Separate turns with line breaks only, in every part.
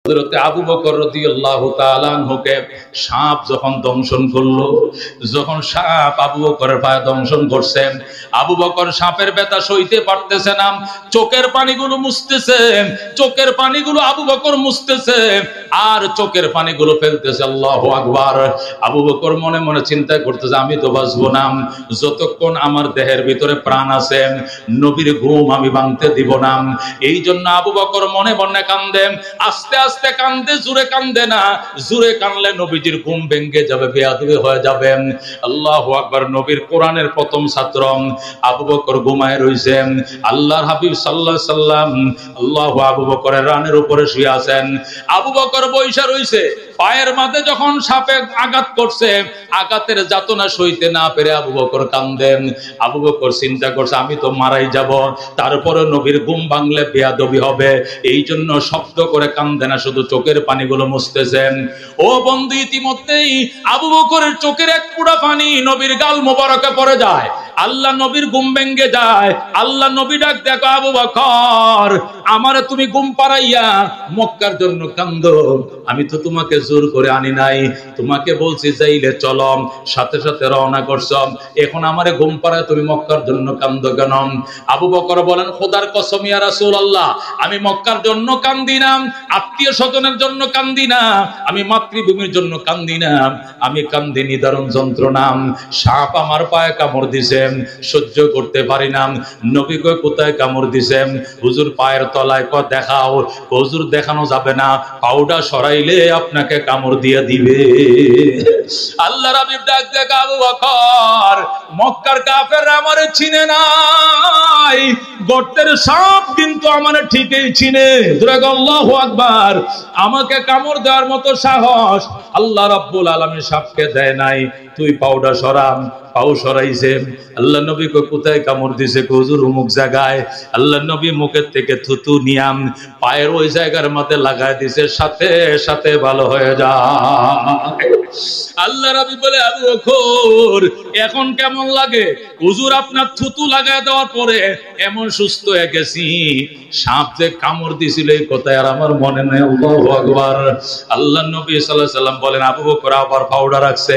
হযরত আবু বকর রাদিয়াল্লাহু তাআলা আনহুকে সাপ যখন দংশন করলো, যখন সাপ আবু বকরের পায়ে দংশন করছে, আবু বকর সাপের ব্যথা সইতে পারতেছে না, চোখের পানিগুলো মুছতেছে, চোখের পানিগুলো আবু বকর মুছতেছে আর চোখের পানিগুলো ফেলতেছে। আল্লাহু আকবার। আবু বকর মনে মনে চিন্তা করতেছে, আমি তো বাঁচবো না, যতক্ষণ আমার দেহের ভিতরে প্রাণ আছে নবীর ঘুম আমি ভাঙতে দিব না। এই জন্য আবু বকর মনে মনে কান্দে, আস্তে আস্তে কান্দে, জোরে কান্দে না, জোরে কানলে নবীজির ঘুম ভেঙে যাবে, বেয়াদবি হয়ে যাবে। আল্লাহু আকবার। নবীর কোরআনের প্রথম ছাত্র আবু বকর ঘুমায় রইছে, আল্লাহর হাবিব সাল্লাল্লাহু আলাইহি সাল্লাম আবু বকরের রানের উপরে শুয়ে আছেন। আবু বকর বইসা রইছে, পায়ের মাঝে যখন সাপে আঘাত করছে, আঘাতের যাতনা সইতে না পেরে আবু বকর কান্দেন। আবু বকর চিন্তা করছে, আমি তো মারাই যাব, তারপরে নবীর ঘুম ভাঙলে বেয়াদবি হবে, এই জন্য শব্দ করে কান্দে না, শুধু চোখের পানিগুলো মুছতেছেন। ও বন্ধু, ইতিমধ্যেই আবু বকরের চোখের এক ফোঁটা পানি নবীর গাল মোবারকে পড়ে যায়। আল্লাহ নবীর ঘুম ভেঙে যায়। আল্লাহ নবী ডাক দেখো, আবু বকর, আমারে তুমি ঘুম পাড়াইয়া মক্কার জন্য কান্দো, আমি তো তোমাকে জোর করে আনি নাই, তোমাকে বলছি যাইলে চলো, সাথে সাথে রওনা করছ, এখন আমারে ঘুম পাড়ায় তুমি মক্কার জন্য কান্দো কেন? আবু বকর বলেন, খোদার কসম ইয়া রাসূলুল্লাহ, আমি মক্কার জন্য কান্দি না, আত্মীয় স্বজনের জন্য কান্দি না, আমি মাতৃভূমির জন্য কান্দি না, আমি কান্দি নিদারুণ যন্ত্রণা, সাপ আমার পায়ে কামড় দিছে, সহ্য করতে পারি না। নবী কয়, কোথায় কামড় দিছে? হুজুর পায়ের তলায়। কয় দেখাও। হুজুর দেখানো যাবে না, পাউডার সরাইলে আপনাকে কামড় দিয়ে দিবে। আল্লাহর হাবিব ডাক দেখ, আবু বকর, মক্কার কাফেররা আমারে চিনে নাই, গর্তের সাপ কিন্তু আমারে ঠিকই চিনে। আল্লাহু আকবার। আমাকে কামড় দেওয়ার মতো সাহস আল্লাহ রাব্বুল আলামিন সাপকে দেয় নাই। তুই পাউডার সরাম। পাও সরাইছে। আল্লাহ নবী কোথায় কামড় দিছে? হুজুর অমুক জায়গায়। আল্লাহ নবী মুখের থেকে থুতু নিয়াম পায়ের ওই জায়গার মধ্যে লাগাই দিছে, সাথে সাথে ভালো হয়ে যায়। আল্লাহ নবী বলে, আবু বকর এখন কেমন লাগে? হুজুর আপনার থুতু লাগায় দেওয়ার পরে এমন সুস্থ হয়ে গেছি, সাপ যে কামড় দিছিল এই কথা আর আমার মনে নেই। আল্লাহু আকবার। আল্লাহ নবী সাল্লাল্লাহু আলাইহি সাল্লাম বলেন, আবু বকর আবার পাউডার রাখছে।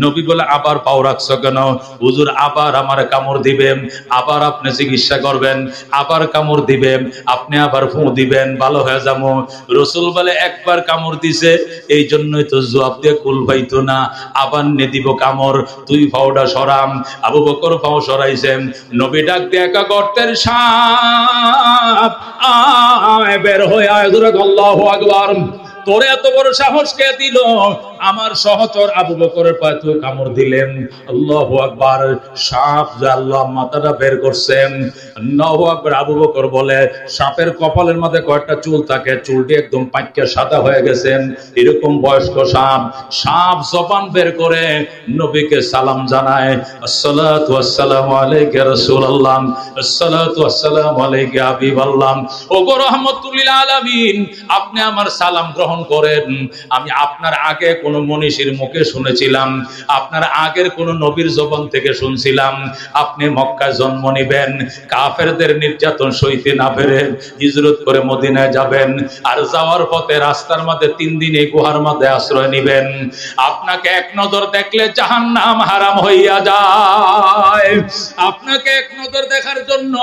নবী বলে, আবার পাও রাখছো কেন? হুজুর আবার আমার কামড় দিবেন, আবার আপনি চিকিৎসা করবেন, আবার কামড় দিবেন, আপনি আবার ফু দিবেন, ভালো হয়ে যাবো। রাসূল বলে, একবার কামড় দিছে এই জন্যই তো জবাব দিয়ে কুল পাইতো না, আবার নে দিব কামড়, তুই পাউডা সরাম। আবু বকর পাও সরাইছেন। নবী ডাক দিয়ে, একা গর্তের সাপ আয়, বের হয়ে আয়। আল্লাহু আকবার। তোরে এত বড় সাহস কে দিল? আমার সহচর আবু বকরের পায়ে তুই কামড় দিলেন। আল্লাহু আকবার। সাপ যে আল্লাহ মাথাটা বের করছেন। আল্লাহু আকবার। আবু বকর বলে, সাপের কপালের মধ্যে কয়েকটা চুল থাকে, চুলটি একদম পাইকা সাদা হয়ে গেছেন, এরকম বয়স্ক সাপ। সাপ জবান বের করে নবীকে সালাম জানায়, আসসালাতু ওয়াসসালামু আলাইকা রাসূলুল্লাহ, আসসালাতু ওয়াসসালামু আলাইকা হাবিবাল্লাহ। ওগো রাহমাতুল লিল আলামিন, আপনি আমার সালাম গ্রহণ করেন। আমি আপনার আগে কোন মনীষীর মুখে শুনেছিলাম, আপনার আগের কোন নবীর জবান থেকে শুনছিলাম, আপনি মক্কায় জন্ম নিবেন, কাফেরদের নির্যাতন সইতে না পেরে হিজরত করে মদিনায় যাবেন, আর যাওয়ার পথে রাস্তার মধ্যে 3 দিন এই গুহার মধ্যে আশ্রয় নিবেন। আপনাকে এক নজর দেখলে জাহান্নাম হারাম হইয়া যায়। আপনাকে এক নজর দেখার জন্য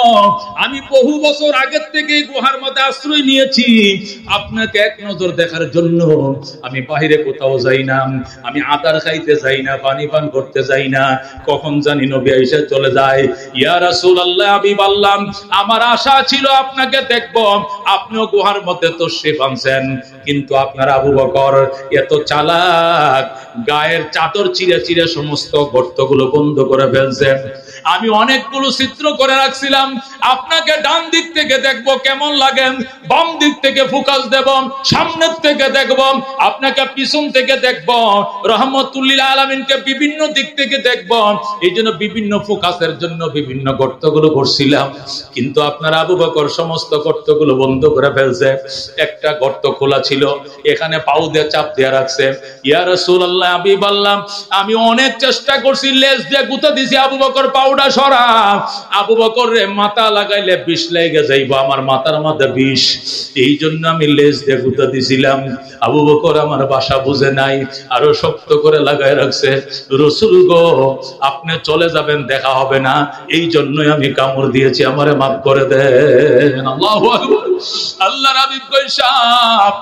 আমি বহু বছর আগের থেকে এই গুহার মধ্যে আশ্রয় নিয়েছি। আপনাকে এক নজর দেখার জন্য আমি বাইরে কোথাও যাই না, আমি আদার খাইতে যাই না, পানি পান করতে যাই না, কখন জানি নবী এসে চলে যায়। ইয়া রাসূলুল্লাহ, হাবিবাল্লাহ, আমার আশা ছিল আপনাকে দেখব, আপনিও গুহার মধ্যে তশরিফ আনছেন, কিন্তু আপনার আবু বকর এত চালাক, গায়ের চাদর চিরে চিরে সমস্ত গর্তগুলো বন্ধ করে ফেলছেন। আমি অনেকগুলো চিত্র করে রাখছিলাম, আপনাকে ডান দিক থেকে দেখব কেমন লাগে, বাম দিক থেকে ফোকাস দেব, সামনের থেকে দেখব, আপনাকে পিছন থেকে দেখব, রহমতুল লিল আলামিনকে বিভিন্ন দিক থেকে দেখব। এই জন্য বিভিন্ন ফোকাসের জন্য বিভিন্ন গর্তগুলো করছিলাম, কিন্তু আপনার আবু বকর সমস্ত গর্তগুলো বন্ধ করে ফেলছে। একটা গর্ত খোলা ছিল, এখানে পাও দিয়ে চাপ দিয়ে রাখছে। ইয়া রাসূলুল্লাহ, হাবিবাল্লাহ, আমি অনেক চেষ্টা করছি, লেজ দিয়ে গুঁতা দিছি, আবু বকর পাউডার সরা। আবু বকর রে মাথা লাগাইলে বিষ লেগে যাইব, আমার মাথার মধ্যে বিষ, এই জন্য আমি লেজ দিয়ে গুঁতা দিছিলাম। আবু বকর আমার ভাষা বুঝে নাই, আরো শক্ত করে লাগায় রাখছে, রাসূল গো আপনি চলে যাবেন, দেখা হবে না, এই জন্যই আমি কামড় দিয়েছি, আমারে মাফ করে দেন। আল্লাহু আকবার। আল্লাহর হাবিব কই সাপ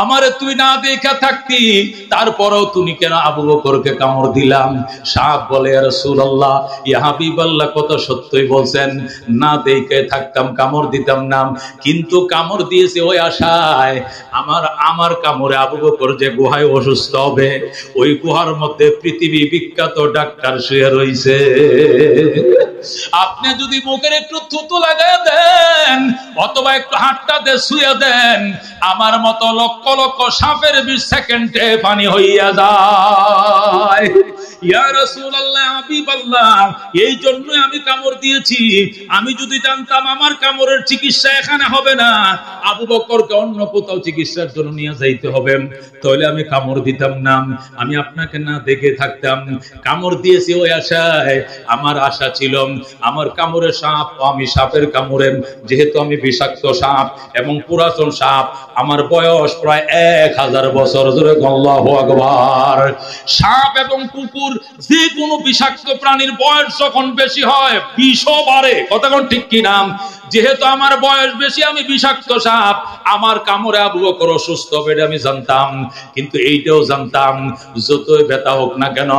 আমারে তুই না দেখা থাকতি, তারপরেও তুমি কেন আবু বকরকে কামড় দিলাম? সাপ বলে ইয়া রাসূলুল্লাহ, ইয়া হাবিবাল্লাহ, কত সত্যই বলছেন, না দেখে থাকতাম কামড় দিতাম না, কিন্তু কামড় দিয়েছে ওই আশায় আমার কামড়ে আবু বকর যে গুহায় অসুস্থ হবে, ওই গুহার মধ্যে পৃথিবী বিখ্যাত ডাক্তার শুয়ে রইছে। আপনি যদি মুখের একটু থুতু লাগায় দেন অথবা একটু হাতটাতে শুয়ে দেন, আমার মতো লক্ষ লক্ষ সাপের 20 সেকেন্ডে পানি হইয়া যায়। ইয়া রাসূলুল্লাহ, হাবিবাল্লাহ, এই জন্যই আমি কামড় দিয়েছি। আমি যদি জানতাম আমার কামড়ের চিকিৎসা এখানে হবে না, আবু বকরকে অন্য কোথাও চিকিৎসার জন্য নিয়ে যাইতে হবে, তাহলে আমি কামড় দিতাম না, আমি আপনাকে না দেখে থাকতাম। কামড় দিয়েছি ওই আশায়, আমার আশা ছিল আমার কামড়ে সাপ, আমি সাপের কামড়ে, যেহেতু আমি বিষাক্ত সাপ এবং পুরাতন সাপ, আমার বয়স প্রায় 1000 বছর। জোরে আল্লাহু আকবার। সাপ এবং কুকুর যে কোনো বিষাক্ত প্রাণীর বয়স যখন বেশি হয় বিষও বাড়ে, কথা কোন ঠিক কি না? যেহেতু আমার বয়স বেশি, আমি বিষাক্ত সাপ, আমার কামড়ে আবু বকর অসুস্থ হবে এটা আমি জানতাম, কিন্তু এইটাও জানতাম যতই ব্যথা হোক না কেন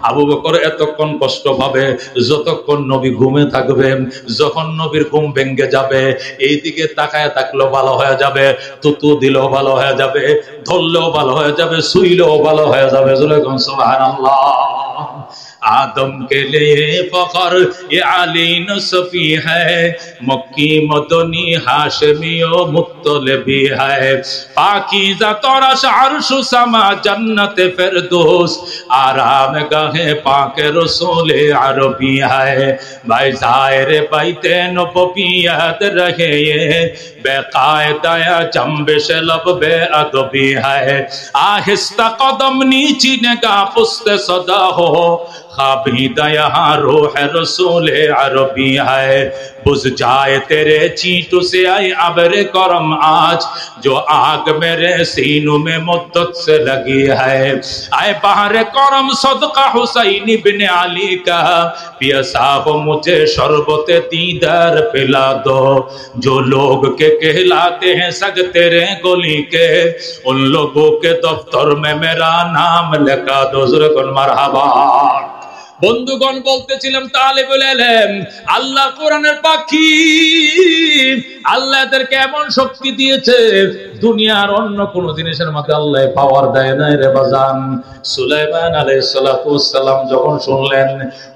আবু বকর এতক্ষণ কষ্ট পাবে যতক্ষণ নবী ঘুমে থাকবে। যখন নবীর ঘুম ভেঙে যাবে, এই দিকে তাকায় থাকলেও ভালো হয়ে যাবে, তুতু দিলেও ভালো হয়ে যাবে, ধরলেও ভালো হয়ে যাবে, শুইলেও ভালো হয়ে যাবে। সুবহানাল্লাহ। आदम के लिए फखर ये अली नसफी है, मक्की मदनी हाशमी ओ मुत्तलबी है, पाकीज़ा तोरश अर्श समा जन्नत फिरदौस, आराम गाहे पाक रसूल अरबी है, भाई ज़ाहिर बैते नबवियत रहे ये बेकायदा जंबिश लब बेअदबी है, आहिस्ता कदम नीची निगाह पुस्त सदा हो, खाबीदा यहाँ रूह रसूल अरबी है, बुझ जाए तेरे चींटू से आए अबरे करम आज, जो आग मेरे सीनों में मुद्दत से लगी है, आए बाहर करम सदका हुसैन इब्न अली का, पियासा हो मुझे शरबत दीदार पिला दो, जो लोग के कहलाते हैं सग तेरे गोली के, उन लोगों के दफ्तर में मेरा नाम लिखा दो। मरहबा। বন্ধুগণ, বলতেছিলাম তালেবুল ইলম আল্লাহ কোরআনের পাখি, আল্লাহ এদেরকে এমন শক্তি দিয়েছে দুনিয়ার অন্য কোন জিনিসের মধ্যে আল্লাহ পাওয়ার দেয় নাই রে বাজান। সুলাইমান আলাইহিস সালাতু ওয়াস সালাম যখন শুনলেন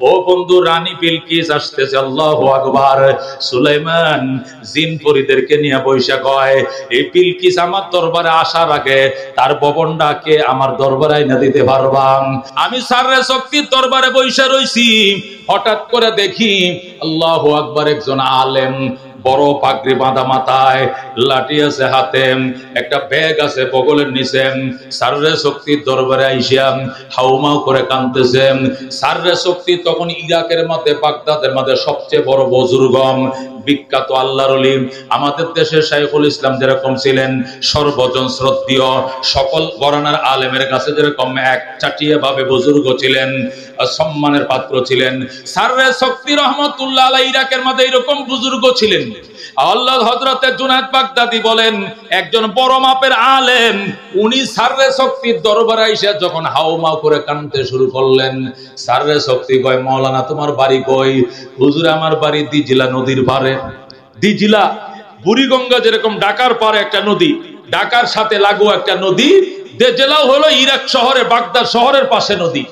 ও বন্ধু রানী বিলকিস আসতেছে, আল্লাহু আকবার, সুলাইমান জিন পরীদেরকে নিয়ে বৈশা কয়, এই বিলকিস আমার দরবারে আসার আগে তার ভবনটাকে আমার দরবারে এনে দিতে পারবা? আমি সাররে শক্তির দরবারে বৈশা রইছি, হঠাৎ করে দেখি আল্লাহু আকবার, একজন আলেম, বড় পাগড়ি বাঁধা মাথায়, লাঠি আছে হাতে, একটা ব্যাগ আছে বগলের নিচে, সাররে শক্তির দরবারে আইসা হাউমাউ করে কাঁদতেছে। সাররে শক্তি তখন ইরাকের মধ্যে, বাগদাদের মধ্যে সবচেয়ে বড় বুজুর্গ, বিখ্যাত আল্লাহর ওলি। আমাদের দেশের শাইখুল ইসলাম যেরকম ছিলেন সর্বজন শ্রদ্ধেয়, সকল ঘরানার আলেমের কাছে যেরকম এক চাটিয়া ভাবে বুজুর্গ ছিলেন, সম্মানের পাত্র ছিলেন, সাররে শক্তি রহমতুল্লাহ আলাইহি ইরাকের মধ্যে এরকম বুজুর্গ ছিলেন। আল্লাহ হযরতে জুনায়েদ বাগদাদি বলেন, একজন বড় মাপের আলেম, উনি সাররে শক্তির দরবারে এসে যখন হাউমাউ করে কাঁদতে শুরু করলেন, সাররে শক্তি কয়, মাওলানা তোমার বাড়ি কই? হুজুর আমার বাড়ি দিজিলা নদীর পারে। দিজিলা বুড়িগঙ্গা যেরকম ঢাকার পারে একটা নদী, ঢাকার সাথে লাগু একটা নদী, দিজিলাও হলো ইরাক শহরে বাগদাদ শহরের পাশে নদী।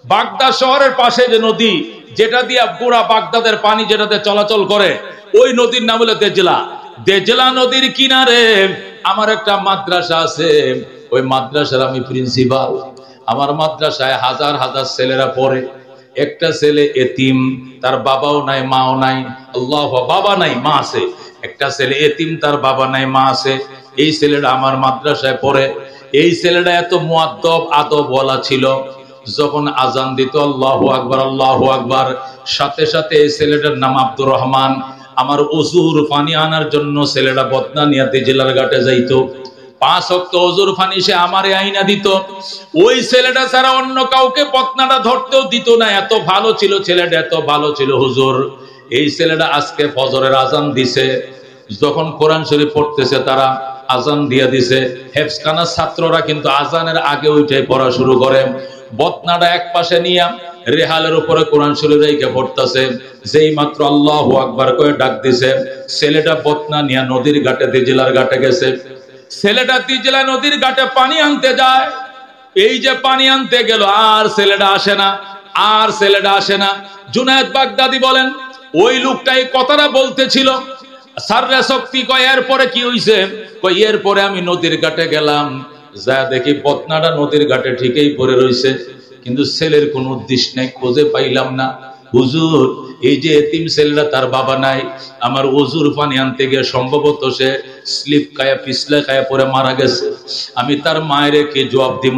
বাগদাদ শহরের পাশে যে নদী, যেটা দিয়ে পুরা বাগদাদের পানি যেটাতে চলাচল করে, ওই নদীর নাম হলো দেজলা। দেজলা নদীর কিনারে আমার একটা মাদ্রাসা আছে, ওই মাদ্রাসার আমি প্রিন্সিপাল। আমার মাদ্রাসায় হাজার হাজার ছেলেরা পড়ে। একটা ছেলে এতিম, তার বাবাও নাই মাও নাই, আল্লাহ, বাবা নাই মা আছে। একটা ছেলে এতিম, তার বাবা নাই মা আছে। এই ছেলেটা আমার মাদ্রাসায় পড়ে। এই ছেলেটা এত মুআদ্দব আদবওয়ালা ছিল, যখন আজান দিত আল্লাহু আকবার আল্লাহু আকবার, সাথে সাথে এই ছেলেটার নাম আব্দুর রহমান। আমার ওযুর পানি আনার জন্য ছেলেটা বদনা নিয়ে দিজিলার ঘাটে যাইতো। 5 ওয়াক্ত ওযুর পানি সে আমারে আইনা দিত। ওই ছেলেটা ছাড়া অন্য কাউকে বদনাটা ধরতেও দিত না, এত ভালো ছিল ছেলেটা, এত ভালো ছিল হুজুর। এই ছেলেটা আজকে ফজরের আজান দিছে, যখন কোরআন শরীফ পড়তেছে তারা আজান দিয়ে দিছে, হেফজখানার ছাত্ররা কিন্তু আজানের আগে উঠে পড়া শুরু করে। বদনাটা এক পাশে নিয়ে রেহালের উপরে কোরআন শরীফ রেখে পড়তেছে, যেই মাত্র আল্লাহু আকবার করে ডাক দিছে, ছেলেটা বদনা নিয়ে নদীর ঘাটে, দিজলার ঘাটে গেছে। ছেলেটা দিজলা নদীর ঘাটে পানি আনতে যায়। এই যে পানি আনতে গেল, আর ছেলেটা আসে না, আর ছেলেটা আসে না। জুনায়েদ বাগদাদি বলেন, ওই লোকটা এই কথাটা বলতেছিল, সাররে শক্তি কয় এরপরে কি হইছে? কয় এরপরে আমি নদীর ঘাটে গেলাম, যা দেখি বদনাটা নদীর ঘাটে ঠিকই পড়ে রইছে, কিন্তু ছেলের কোনো উদ্দেশ্য নাই, খোঁজে পাইলাম না। হুজুর, এই যে এতিম ছেলেটা, তার বাবা নাই, আমার ওযুর পানি আনতে গিয়ে সম্ভবত সে স্লিপ খায়া পিছলে খায়া পরে মারা গেছে। আমি তার মায়ের কি জবাব দিব?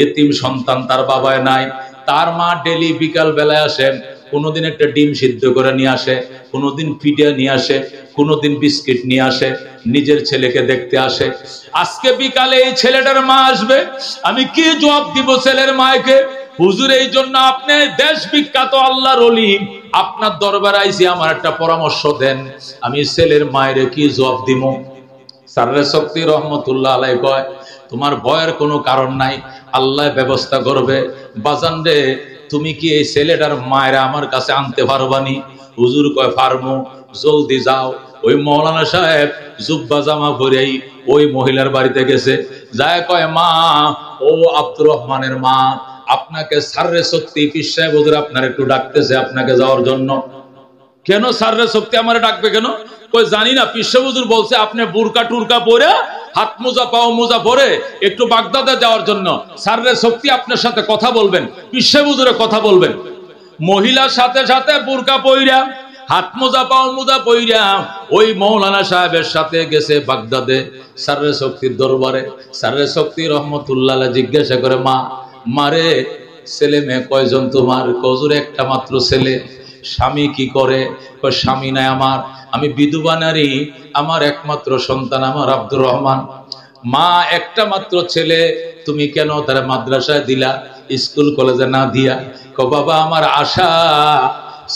এতিম সন্তান, তার বাবায় নাই। তার মা ডেলি বিকাল বেলায় আসেন, কোনোদিন একটা ডিম সিদ্ধ করে নিয়ে আসে, কোনোদিন পিঠা নিয়ে আসে, কোনোদিন বিস্কিট নিয়ে আসে, নিজের ছেলেকে দেখতে আসে। আজকে বিকালে এই ছেলেটার মা আসবে, আমি কি জবাব দিব ছেলের মাকে? হুজুর, এই জন্য আপনি দেশ বিখ্যাত আল্লাহর ওলি, আপনার দরবারে আইছি, আমার একটা পরামর্শ দেন, আমি ছেলের মায়ের কি জবাব দিব? সাররে শক্তি রহমতুল্লাহ আলাইহি কয়, তোমার ভয়ের কোনো কারণ নাই, আল্লাহ ব্যবস্থা করবে। বাজান রে, তুমি কি এই ছেলেটার মায়েরা আমার কাছে আনতে পারবানি? হুজুর কয়, পারমু। জলদি যাও। ওই মৌলানা সাহেব জুব্বা জামা পরেই ওই মহিলার বাড়িতে গেছে, যায় কয়, মা, ও আব্দুর রহমানের মা, আপনাকে সাররে শক্তি পীর সাহেব হুজুর আপনার একটু ডাকতেছে, আপনাকে যাওয়ার জন্য। কেন সাররে শক্তি আমারে ডাকবে কেন? কই জানি না, পীর সাহেব হুজুর বলছে আপনি বুরকা টুরকা পরে, হাত মোজা পাও মোজা পরে একটু বাগদাদে যাওয়ার জন্য। সাররে শক্তি আপনার সাথে কথা বলবেন, পীর সাহেব হুজুরের কথা বলবেন। মহিলার সাথে সাথে বুরকা পইরা, হাত মোজা পাও মোজা পইরা ওই মৌলানা সাহেবের সাথে গেছে বাগদাদে সাররে শক্তির দরবারে। সাররে শক্তি রহমতুল্লাহ জিজ্ঞাসা করে, মা, মারে ছেলে মেয়ে কয়জন তোমার? হুজুর, একটা মাত্র ছেলে। স্বামী কি করে? স্বামী নাই আমার, আমি বিধবা নারী, আমার একমাত্র সন্তান আমার আব্দুর রহমান। মা, একটা মাত্র ছেলে, তুমি কেন তারা মাদ্রাসায় দিলা, স্কুল কলেজে না দিয়া? বাবা, আমার আশা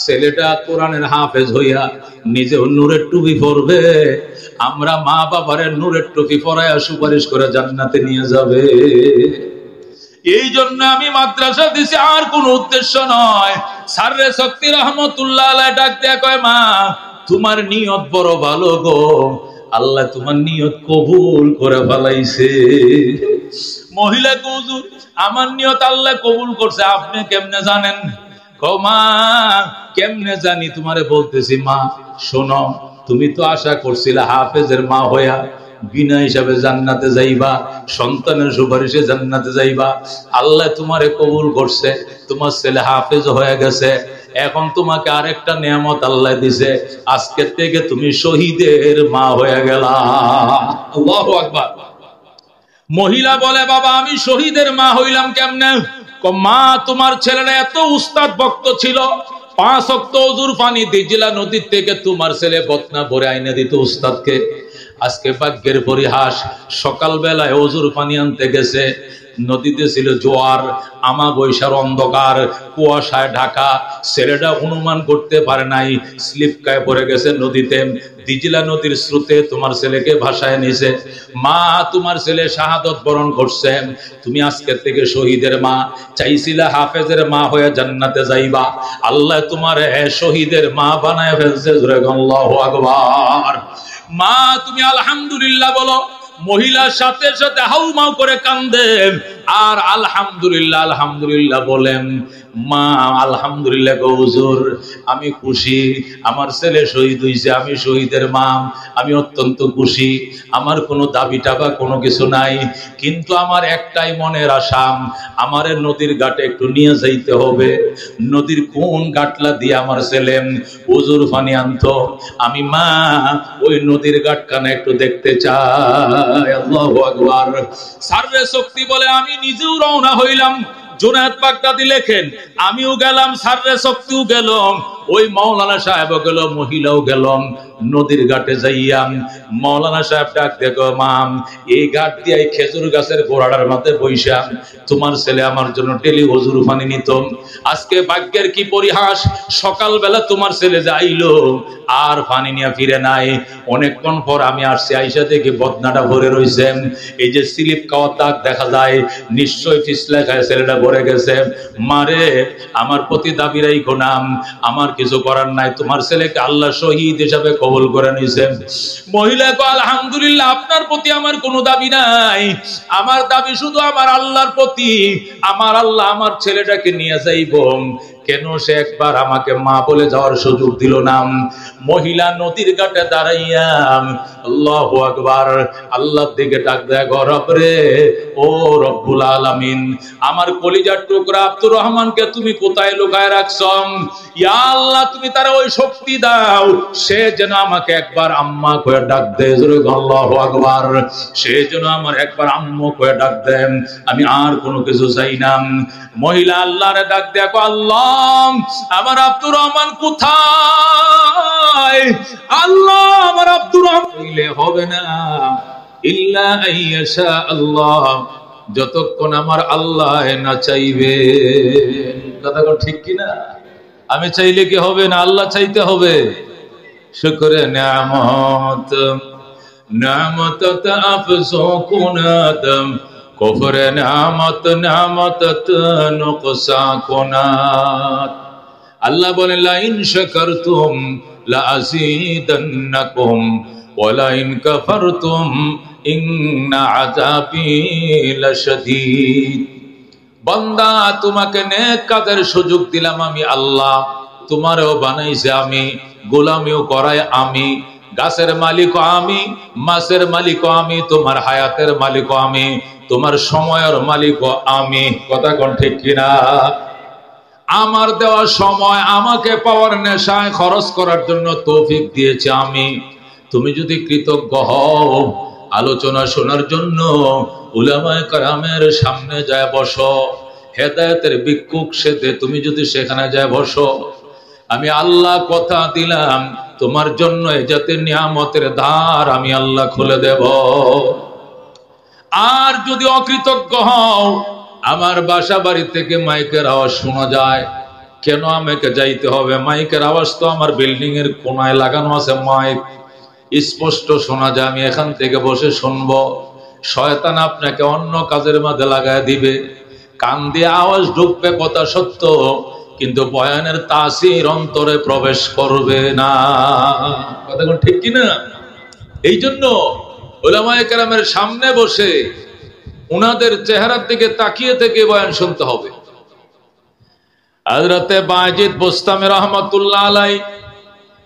ছেলেটা কোরআনের হাফেজ হইয়া নিজেও নূরের টুপি পরবে, আমরা মা বাবারে নূরের টুপি পরায়া সুপারিশ করে জান্নাতে নিয়ে যাবে। এই জন্য আমি মাদ্রাসা দিছি, আর কোন উদ্দেশ্য নয়। সাররে শক্তি রহমতুল্লাহ আলাইহি ডাক দেয়া কয়, মা, তোমার নিয়ত বড় ভালো গো, আল্লাহ তোমার নিয়ত কবুল করে ফেলাইছে। মহিলা, হুজুর, আমার নিয়ত আল্লাহ কবুল করছে, আপনি কেমনে জানেন? মা, কেমনে জানি, তোমারে বলতেছি। মা শোনো, তুমি তো আশা করছিলে হাফেজের মা হইয়া বিনা হিসাবে জান্নাতে যাইবা, সন্তানের সুপারিশে জান্নাতে যাইবা। আল্লাহ তোমারে কবুল করছে, তোমার ছেলে হাফেজ হয়ে গেছে। এখন তোমাকে আরেকটা নিয়ামত আল্লাহ দিছে, আজকে থেকে তুমি শহীদের মা হয়ে গেলা। আল্লাহু আকবার। মহিলা বলে, বাবা, আমি শহীদের মা হইলাম কেমনে? মা, তোমার ছেলেরা এত উস্তাদ ভক্ত ছিল, 5 ওয়াক্ত ওযুর পানি দিজলা নদীর থেকে তোমার ছেলে বদনা ভরে আইনে দিত উস্তাদকে। আজকে ভাগ্যের পরিহাস, সকাল বেলায় ওযুর পানি আনতে গেছে, নদীতে ছিল জোয়ার, আমা বৈশার অন্ধকার, কুয়াশায় ঢাকা। ছেলেটা অনুমান করতে পারে নাই, স্লিপ খায় পড়ে গেছে নদীতে। দিজলা নদীর স্রোতে তোমার ছেলেকে ভাসায় নিছে। মা, তোমার ছেলে শাহাদত বরণ করছে, তুমি আজকের থেকে শহীদের মা। চাইছিলা হাফেজের মা হয়ে জান্নাতে যাইবা, আল্লাহ তোমার শহীদের মা বানায় ফেলছে। আল্লাহু আকবার। মা, তুমি আলহামদুলিল্লাহ বলো। মহিলার সাথে সাথে হাউমাউ করে কান্দেন আর আলহামদুলিল্লাহ আলহামদুলিল্লাহ বলেন। মা, আলহামদুলিল্লাহ গো হুজুর, আমি খুশি, আমার ছেলে শহীদ হইছে, আমি শহীদের মা, আমি অত্যন্ত খুশি। আমার কোনো দাবি টাবা কোনো কিছু নাই, কিন্তু আমার একটাই মনের আশা, আমারে নদীর ঘাটে একটু নিয়ে যাইতে হবে। নদীর কোন ঘাটলা দিয়ে আমার ছেলে হুজুর পানি আনতো, আমি মা ওই নদীর ঘাটখানা একটু দেখতে চাই। আল্লাহু আকবার। সাররে শক্তি বলে, আমি নিজেও রওনা হইলাম। জুনায়েদ বাগদাদি লেখেন, আমিও গেলাম, সাররে শক্তিও গেলাম, ওই মাওলানা সাহেবও গেল, মহিলাও গেলাম। নদীর ঘাটে যাইয়া মাওলানা সাহেব ডাক দেখো মাম, এই ঘাট দিয়ে খেজুর গাছের গোড়াটার মাথায় বইসা তোমার ছেলে আমার জন্য ডেলি ওযুর পানি নিত। আজকে ভাগ্যের কি পরিহাস, সকালবেলা তোমার ছেলে যাইলো আর পানি নিয়ে ফিরে নাই। অনেকক্ষণ পর আমি আসছি, আইসা দেখি বদনাটা ভরে রয়েছে, এই যে স্লিপ খাওয়ার দাগ দেখা যায়, নিশ্চয়ই ফিসলা খায় ছেলেটা ভরে গেছে। মারে আমার প্রতি দাবি রাখো না, আমার কিছু করার নাই, তোমার ছেলেকে আল্লাহ শহীদ হিসাবে কবুল করে নিয়েছে। মহিলা কো আলহামদুলিল্লাহ, আপনার প্রতি আমার কোনো দাবি নাই, আমার দাবি শুধু আমার আল্লাহর প্রতি। আমার আল্লাহ আমার ছেলেটাকে নিয়ে যাইব, কেন সে একবার আমাকে মা বলে যাওয়ার সুযোগ দিল না? মহিলা নদীর ঘাটে দাঁড়াইয়া আল্লাহু আকবার, আল্লাহর দিকে ডাক দেয়, রব রে, ও রব্বুল আলামিন, আমার কলিজার টুকরা আব্দুর রহমানকে তুমি কোথায় লুকায় রাখছ? ইয়া আল্লাহ, তুমি তার ওই শক্তি দাও, সে যেন আমাকে একবার আম্মা কয়ে ডাক দেয়। আল্লাহু আকবার, সে যেন আমার একবার আম্মু কয়ে ডাক দেন, আমি আর কোনো কিছু চাই না। মহিলা আল্লাহরে ডাক দেখো, আল্লাহ আমার আব্দুর রহমান কোথায়? আল্লাহ আমার আব্দুর রহমান হবে না ইল্লা আইয়াশা আল্লাহ, যতক্ষণ আমার আল্লাহ না চাইবে। কথা ঠিক কিনা? আমি চাইলে কি হবে না, আল্লাহ চাইতে হবে। শুকরে নিয়ামত, নিয়ামত আফসো কুনাত, কুফরে নিয়ামত, নিয়ামত নুকসা কুনাত। আল্লাহ বলেন, লা ইন শাকারতুম লা আযীদান্নাকুম ওয়া লা ইন কাফারতুম ইন্না আযাবি লাশাদীদ। বান্দা, তোমাকে নেক কাজের সুযোগ দিলাম আমি আল্লাহ, তোমারও বানাইছে আমি, গোলামিও করাই আমি, গাছের মালিকও আমি, মাছের মালিকও আমি, তোমার হায়াতের মালিকও আমি, তোমার সময়ের মালিকও আমি। কথা কোন ঠিক কিনা? আমার দেওয়া সময় আমাকে পাওয়ার নেশায় খরচ করার জন্য তৌফিক দিয়েছে আমি। তুমি যদি কৃতজ্ঞ হও, আলোচনা শোনার জন্য উলামায়ে কেরামের সামনে যায় বসো, হেদায়েতের ভিক্ষুক সেজে তুমি যদি সেখানে যায় বসো, আমি আল্লাহ কথা দিলাম তোমার জন্য এই জাতের নিয়ামতের দ্বার আমি আল্লাহ খুলে দেব। আর যদি অকৃতজ্ঞ হও, আমার বাসা বাড়ি থেকে মাইকের আওয়াজ শোনা যায়, কেন আমাকে যাইতে হবে? মাইকের আওয়াজ তো আমার বিল্ডিং এর কোনায় লাগানো আছে, মাইক স্পষ্ট শোনা যায়, আমি এখান থেকে বসে শুনবো। শয়তান আপনাকে অন্য কাজের মধ্যে লাগায় দিবে, কান দিয়ে আওয়াজ ঢুকবে কথা সত্য, কিন্তু বয়ানের তাসির অন্তরে প্রবেশ করবে না। কথা ঠিক কিনা? এই জন্য উলামায়ে কেরামের সামনে বসে উনাদের চেহারার দিকে তাকিয়ে থেকে বয়ান শুনতে হবে। হযরতে বায়েজিদ বুস্তামি রাহমাতুল্লাহ আলাইহি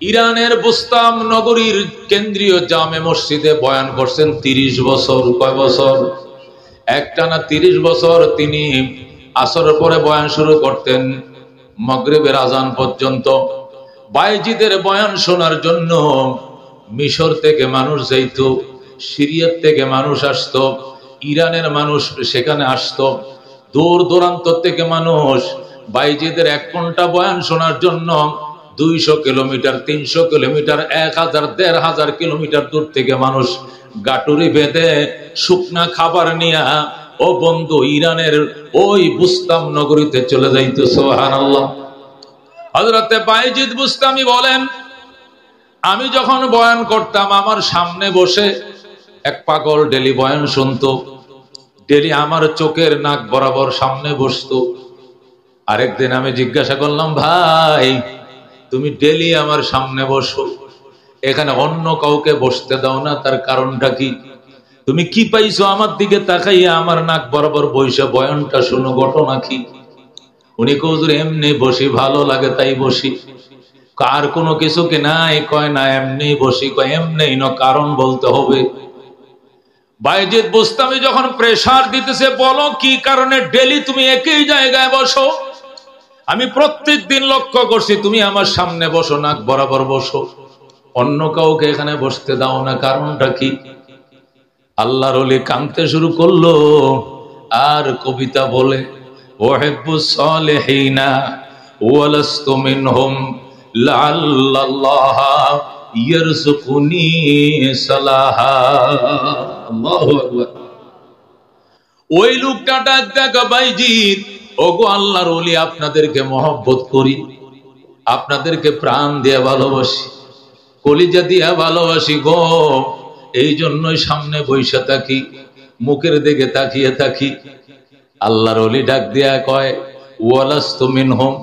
ইরানের বুস্তাম নগরীর কেন্দ্রীয় জামে মসজিদে বয়ান করছেন 30 বছর। কয় বছর? একটানা 30 বছর তিনি আসরের পরে বয়ান শুরু করতেন মাগরিবের আজান পর্যন্ত। বায়েজিদের বয়ান শোনার জন্য মিশর থেকে মানুষ যাইত, সিরিয়া থেকে মানুষ আসতো, ইরানের মানুষ সেখানে আসতো, দূর দূরান্ত থেকে মানুষ বায়েজিদের 1 ঘন্টা বয়ান শোনার জন্য 200 কিলোমিটার, 300 কিলোমিটার, 1000, 1500 কিলোমিটার দূর থেকে মানুষ গাটুরি বেঁধে শুকনা খাবার নিয়ে ও বন্ধু ইরানের ওই বুস্তাম নগরীতে চলে যাইত। সুবহানাল্লাহ। হযরতে বায়েজিদ বুস্তামি বলেন, আমি যখন বয়ান করতাম আমার সামনে বসে এক পাগল ডেলি বয়ান শুনতো, ডেলি আমার চোখের নাক বরাবর সামনে বসতো। আরেকদিন আমি জিজ্ঞাসা করলাম, ভাই তুমি ডেলি আমার সামনে বসো, এখানে অন্য কাউকে বসতে দাও না, তার কারণটা কি? তুমি কি পাইছো আমার দিকে তাকাইয়া আমার নাক বরাবর বইসা বয়ানটা শুনো, ঘটনা কি? উনি কয়, হুজুর এমনি বসি, ভালো লাগে তাই বসি। কার কোনো কিছু কি নাই? কয় না, এমনি বসি। কয় এমনি না, কারণ বলতে হবে। বায়েজিদ বুস্তামি যখন প্রেসার দিতেছে, বলো কি কারণে ডেলি তুমি একই জায়গায় বসো? আমি প্রত্যেক দিন লক্ষ্য করছি তুমি আমার সামনে বসো, নাক বরাবর বসো, অন্য কাউকে এখানে বসতে দাও না, কারণটা কি? আল্লাহর ওলি কাঁদতে শুরু করলো আর কবিতা বলে, ওয়াহিব্বুস সালিহিনা ওয়ালাস্তু মিনহুম লাআল্লাল্লাহ ইয়ারযুকুনি সালাহা। আল্লাহু আকবার। ওই লোকটা ডাক ডাক বাইজিৎ, ওগো আল্লাহর ওলি, আপনাদেরকে মহব্বত করি, আপনাদেরকে প্রাণ দিয়ে ভালোবাসি, কলিজা দিয়া ভালোবাসি গো, এই জন্যই সামনে বৈশা থাকি, মুখের দিকে তাকিয়ে থাকি। আল্লাহর ওলি ডাক দিয়া কয়, ওয়ালাস্তু মিনহুম,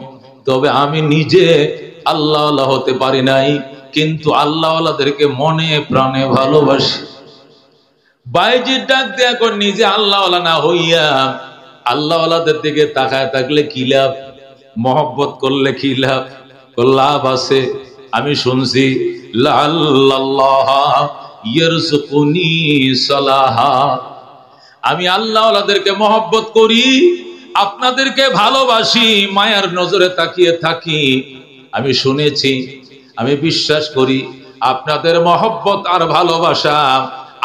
তবে আমি নিজে আল্লাহওয়ালা হতে পারি নাই, কিন্তু আল্লাহওয়ালাদেরকে মনে প্রাণে ভালোবাসি। বাইজির ডাক দেয়া কর, নিজে আল্লাহওয়ালা না হইয়া আল্লাহওয়ালাদের দিকে তাকায় থাকলে কি লাভ, মহব্বত করলে কি লাভ? লাভ আছে। আমি শুনছি লাল্লাল্লাহা ইয়ারযুকুনি সালাহা, আমি আল্লাহওয়ালাদেরকে মহব্বত করি, আপনাদেরকে ভালোবাসি, মায়ার নজরে তাকিয়ে থাকি। আমি শুনেছি, আমি বিশ্বাস করি, আপনাদের মহব্বত আর ভালোবাসা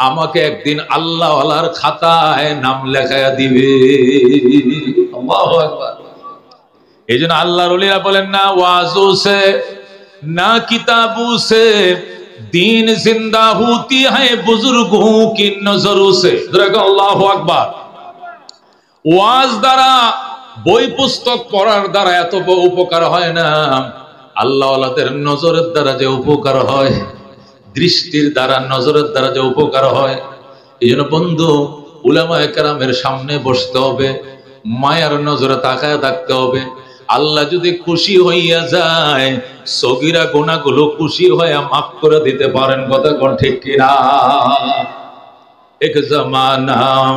আমাকে একদিন আল্লাহওয়ালার খাতায় নাম লেখায়া দিবে। আল্লাহু আকবার। এই জন্য আল্লাহর ওলিরা বলেন, না ওয়াজু সে না কিতাবু সে दीन जिंदा होती है बुजुर्गों की नजरों से। আল্লাহু আকবার। ওয়াজ দ্বারা, বই পুস্তক পড়ার দ্বারা এত উপকার হয় না, আল্লাহওয়ালাদের নজরের দ্বারা যে উপকার হয়, দৃষ্টির দ্বারা, নজরের দ্বারা যে উপকার হয়। এই জন্য বন্ধু, উলামায়ে কেরামের সামনে বসতে হবে, মায়ার নজরে তাকায় থাকতে হবে। আল্লাহ যদি খুশি হইয়া যায়, সগীরা গুনাহগুলো খুশি হইয়া মাফ করে দিতে পারেন। কথা কোন ঠিক কিনা? এক জামানাম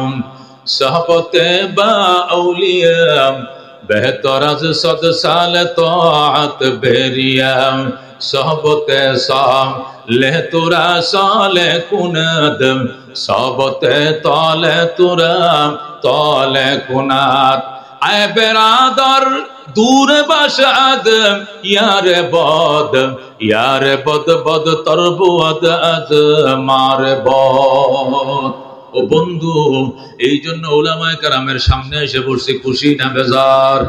সাহবতে বা আউলিয়া বেহতর আজ 100 সাল তাআত বেরিয়া সহবতে সাম লে তোরা সালে কুনাদ সহবতে তালে তোরা তালে কুনাদ। আয় বেরাদার दूर बाशाद यार बद बद तरबुद अज मार बद। ও বন্ধু, এই জন্য উলামায়ে কেরামের সামনে এসে বসছি, খুশি না বেজার?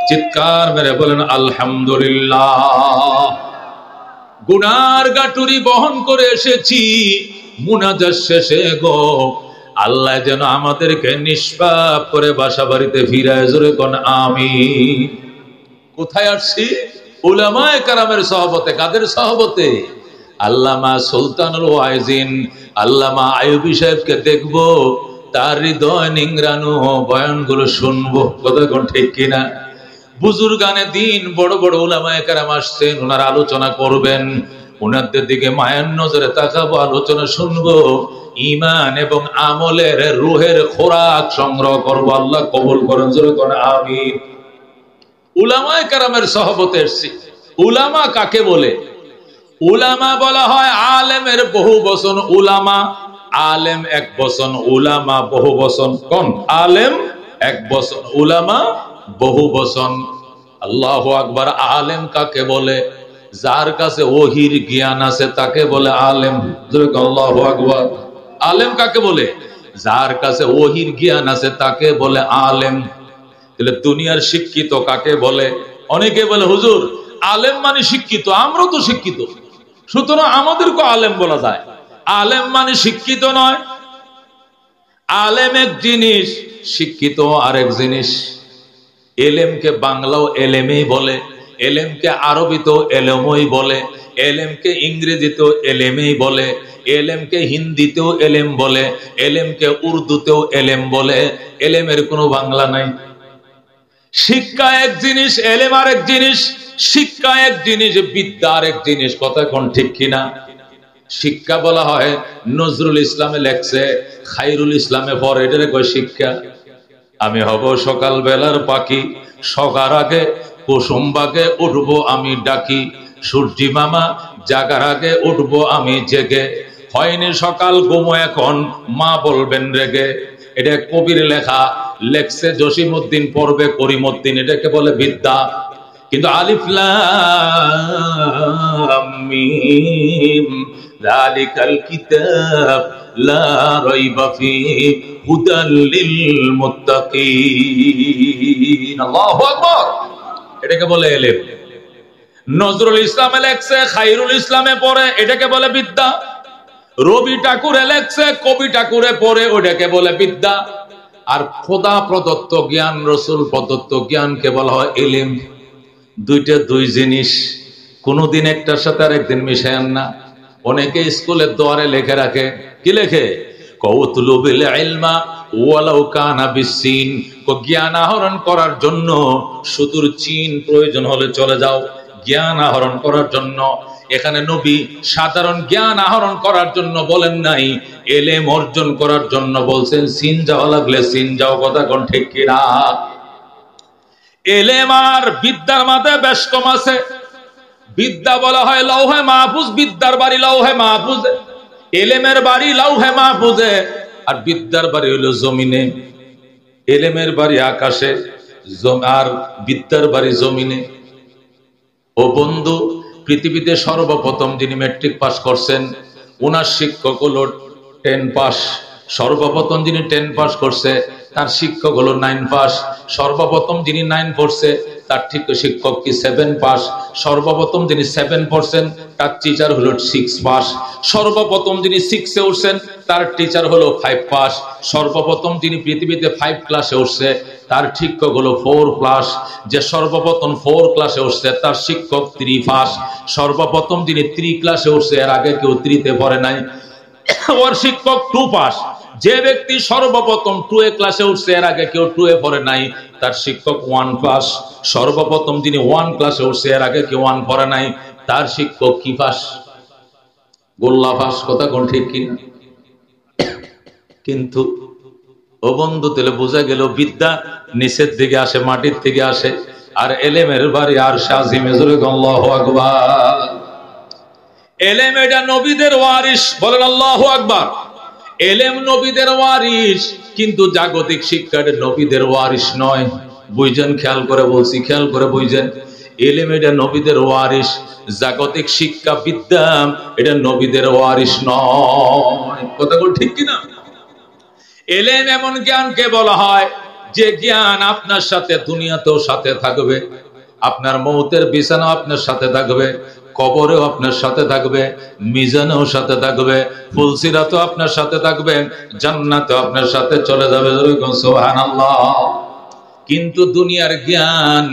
চিৎকার মেরে বলেন আলহামদুলিল্লাহ। গুনার গাটুরি বহন করে এসেছি, মুনাজাত শেষে গো আল্লাহ যেন আমাদেরকে নিষ্পাপ করে বাসা বাড়িতে ফিরায়। জোরে কোন আমিন। কোথায় আসছি? উলামায়ে কেরামের সহবতে। কাদের সহবতে? আল্লামা সুলতানুল ওয়াইজিন আল্লামা আইয়ুবী সাহেবকে দেখবো, তার হৃদয় নিংড়ানো বয়ানগুলো শুনবো। কথা কোন ঠিক কিনা? বুজুর্গানে দিন, বড় বড় উলামায়ে কেরাম আসছেন, ওনারা আলোচনা করবেন, ওনাদের দিকে মায়ার নজরে তাকাবো, আলোচনা শুনবো, ঈমান এবং আমলের রূহের খোরাক সংগ্রহ করব। আল্লাহ কবুল করেন। জোরে কোন আমিন। উলামায়ে কেরামের সহবতে এসেছি। উলামা কাকে বলে? উলামা বলা হয় আলেমের বহু বচন। উলামা, আলেম এক বচন, উলামা বহু বচন। কোন? আলেম এক বচন, উলামা বহু বচন। আল্লাহু আকবার। আলেম কাকে বলে? যার কাছে ওহির জ্ঞান আছে তাকে বলে আলেম। আল্লাহু আকবার। আলেম কাকে বলে? যার কাছে ওহির জ্ঞান আছে তাকে বলে আলেম। তাহলে দুনিয়ার শিক্ষিত কাকে বলে? অনেকে বলে হুজুর আলেম মানে শিক্ষিত, আমরা তো শিক্ষিত, সুতরাং আমাদেরকে আলেম বলা যায়। আলেম মানে শিক্ষিত নয়। আলেম এক জিনিস, শিক্ষিত আরেক জিনিস। এলেমকে বাংলাও এলেমেই বলে, এলেমকে আরবিতেও এলেমই বলে, এলেমকে ইংরেজিতেও এলেমেই বলে, এলেমকে হিন্দিতেও এলেম বলে, এলেমকে উর্দুতেও এলেম বলে। এলেমের কোনো বাংলা নাই। শিক্ষা এক জিনিস, এলেম আরেক জিনিস। শিক্ষা এক জিনিস, বিদ্যা আরেক জিনিস। কথা কোন ঠিক কিনা? শিক্ষা বলা হয়, নজরুল ইসলামে লেখছে, খায়রুল ইসলামে পড়ে, এটারে কয় শিক্ষা। আমি হব সকাল বেলার পাখি, সকার আগে কুসুম বাগে উঠবো আমি ডাকি, সূর্যি মামা জাগার আগে উঠবো আমি জেগে, হয়নি সকাল ঘুমো এখন মা বলবেন রেগে। এটা কবির লেখা, লেখছে জসিমউদ্দিন, পড়বে করিমউদ্দিন। এটাকে বলে বিদ্যা। কিন্তু আলিফ লাম মিম যালিকাল কিতাব লা রাইবা ফীহি হুদাল লিল মুত্তাকিন। আল্লাহু আকবার। এটাকে বলে এলেম। নজরুল ইসলামে লেখছে, খায়রুল ইসলামে পড়ে, এটাকে বলে বিদ্যা। রবি ঠাকুরে লেখছে, কবি ঠাকুরে পড়ে, ওটাকে বলে বিদ্যা। আর খোদা প্রদত্ত জ্ঞান, রসুল প্রদত্ত জ্ঞানকে বলা হয় ইলম। দুইটা দুই জিনিস, কোনদিন একটার সাথে আর একদিন মিশায়েন না। অনেকে স্কুলের দোয়ারে লেখে রাখে, কি লেখে? কৌতুলুবিল ইলমা ওয়ালাউ কানা বিসসিন। জ্ঞান আহরণ করার জন্য সুদূর চীন প্রয়োজন হলে চলে যাও জ্ঞান আহরণ করার জন্য। এখানে নবী সাধারণ জ্ঞান আহরণ করার জন্য বলেন নাই, এলেম অর্জন করার জন্য বলছেন। সিন যাওয়া লাগলে সিন যাও, কথা কোন ঠিক কিনা? এলেম আর বিদ্যার মাঝে বেশ কম আছে। বিদ্যা বলা হয় লৌহে মাহফুজ, বিদ্যার বাড়ি লৌহে মাহফুজে, এলেমের বাড়ি লৌহে মাহফুজে, আর বিদ্যার বাড়ি হলো জমিনে। এলেমের বাড়ি আকাশে, আর বিদ্যার বাড়ি জমিনে। ও বন্ধু, পৃথিবীতে সর্বপ্রথম যিনি ম্যাট্রিক পাস করছেন, ওনার শিক্ষক হলো 10 পাস। সর্বপ্রথম যিনি 10 পাস করছে, তার শিক্ষক হলো 9 পাস। সর্বপ্রথম যিনি 9 পড়ছে, তার ঠিক শিক্ষক কি 7 পাস। সর্বপ্রথম যিনি 7 পড়ছেন, তার টিচার হলো 6 পাস। সর্বপ্রথম যিনি 6-এ উঠছেন, তার টিচার হলো 5 পাস। সর্বপ্রথম যিনি পৃথিবীতে 5 ক্লাসে উঠছে, তার শিক্ষক হলো 4 প্লাস। যে সর্বপ্রথম 4 ক্লাসে উঠছে, তার শিক্ষক 3 পাস। সর্বপ্রথম যিনি 3 ক্লাসে উঠছে, এর আগে কেউ 3-তে পড়ে নাই, ওর শিক্ষক 2 পাস। যে ব্যক্তি সর্বপ্রথম 2 ক্লাসে উঠছে, এর আগে কেউ 2-এ পড়ে নাই, তার শিক্ষক 1 পাস। সর্বপ্রথম যিনি 1 ক্লাসে উঠছে, এর আগে কেউ 1 পড়ে নাই, তার শিক্ষক কি পাস? গোল্লা পাস। কথা কোন ঠিক কিনা? কিন্তু ও বন্ধু, তাহলে বোঝা গেল বিদ্যা নিচের দিকে আসে, মাটির থেকে আসে, আর এলেমের বাড়ি আর শাজিমে। জোরে আল্লাহু আকবার। এলেম এটা নবীদের ওয়ারিস, বলেন আল্লাহু আকবার। এলেম নবীদের ওয়ারিস, কিন্তু জাগতিক শিক্ষাটা নবীদের ওয়ারিস নয়। বুঝছেন? খেয়াল করে বলছি, খেয়াল করে বুঝছেন। এলেম এটা নবীদের ওয়ারিস, জাগতিক শিক্ষা বিদ্যা এটা নবীদের ওয়ারিস নয়। কথা বল ঠিক কিনা? এলেম এমন জ্ঞানকে বলা হয় যে জ্ঞান আপনার সাথে দুনিয়াতেও সাথে থাকবে, আপনার মৌতের বিছানাও আপনার সাথে থাকবে, কবরেও আপনার সাথে থাকবে, মিজানেও সাথে থাকবে, ফুলসিরাতেও আপনার সাথে থাকবে, জান্নাতেও আপনার সাথে চলে যাবে। সুবহানাল্লাহ। কিন্তু দুনিয়ার জ্ঞান,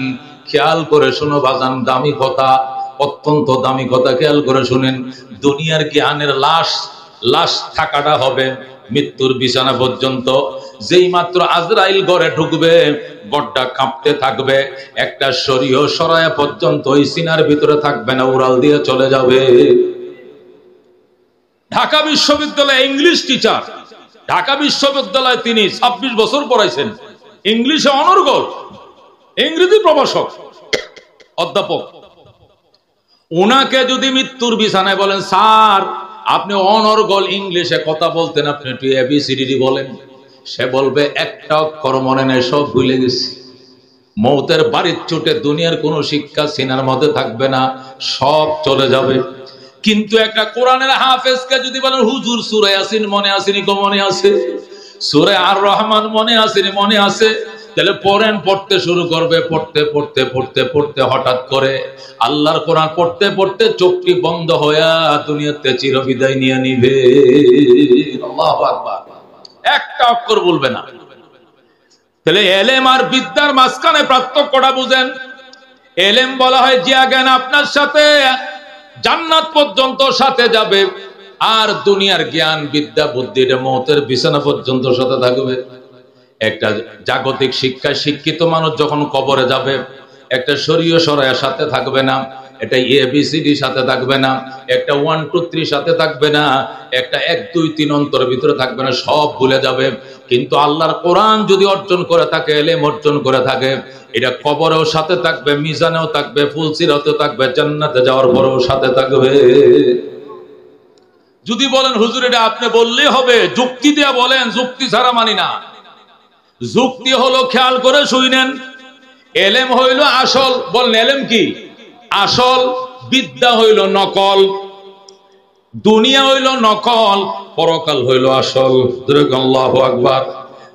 খেয়াল করে শোনো বাজান, দামি কথা, অত্যন্ত দামি কথা, খেয়াল করে শুনেন। দুনিয়ার জ্ঞানের লাশ থাকাটা হবে মৃত্যুর বিছানা পর্যন্ত। যেই মাত্র আজরাইল ঘরে ঢুকবে, গড্ডা কাঁপতে থাকবে, একটা শরীয় সরায়া পর্যন্ত ওই সিনার ভিতরে থাকবে না, উড়াল দিয়ে চলে যাবে। ঢাকা বিশ্ববিদ্যালয়ে ইংলিশ টিচার, ঢাকা বিশ্ববিদ্যালয়ে তিনি 26 বছর পড়াইছেন, ইংলিশে অনর্গল, ইংরেজি প্রভাষক, অধ্যাপক। ওনাকে যদি মৃত্যুর বিছানায় বলেন, স্যার আপনি অনর্গল ইংলিশে কথা বলতেন, আপনি একটু ABCD বলেন, সে বলবে একটা অক্ষর মনে নেই, সব ভুলে গেছি। মৌতের বাড়ির চোটে দুনিয়ার কোনো শিক্ষা সিনার মধ্যে থাকবে না, সব চলে যাবে। কিন্তু একটা কোরআনের হাফেজকে যদি বলেন, হুজুর সূরা ইয়াসিন মনে আসেনি? মনে আছে। সূরা আর রহমান মনে আসেনি? মনে আছে। তাহলে পড়েন, পড়তে শুরু করবে, পড়তে পড়তে পড়তে পড়তে হঠাৎ করে আল্লাহর কোরআন পড়তে পড়তে চোখটি বন্ধ হয়ে দুনিয়াতে চিরবিদায় নিয়ে নিবে। আল্লাহু আকবার। একটা অক্ষর বলবে না। তাহলে এলেম আর বিদ্যার মাঝখানে পার্থক্যটা বুঝেন। এলেম বলা হয় যে জ্ঞান আপনার সাথে জান্নাত পর্যন্ত সাথে যাবে, আর দুনিয়ার জ্ঞান বিদ্যা বুদ্ধি এটা মৌতের বিছানা পর্যন্ত সাথে থাকবে। একটা জাগতিক শিক্ষায় শিক্ষিত মানুষ যখন কবরে যাবে, একটা শরীয় সরায়ের সাথে থাকবে না, এটা ABCD সাথে থাকবে না, একটা 1 2 3 সাথে থাকবে না, একটা 1 2 3 অন্তরের ভিতরে থাকবে না, সব ভুলে যাবে। কিন্তু আল্লাহর কোরআন যদি অর্জন করে থাকে, এলেম অর্জন করে থাকে, এটা কবরেও সাথে থাকবে, মিজানেও থাকবে, ফুলসিরাতেও থাকবে, জান্নাতে যাওয়ার পরেও সাথে থাকবে। যদি বলেন হুজুর এটা আপনি বললেই হবে, যুক্তি দিয়ে বলেন, যুক্তি ছাড়া মানি না। যুক্তি হলো, খেয়াল করে শুনেন, এলেম হইল আসল। বলেন এলেম কি? আসল। বিদ্যা হইল নকল। দুনিয়া হইল নকল, পরকাল হইল আসল। আল্লাহু আকবার।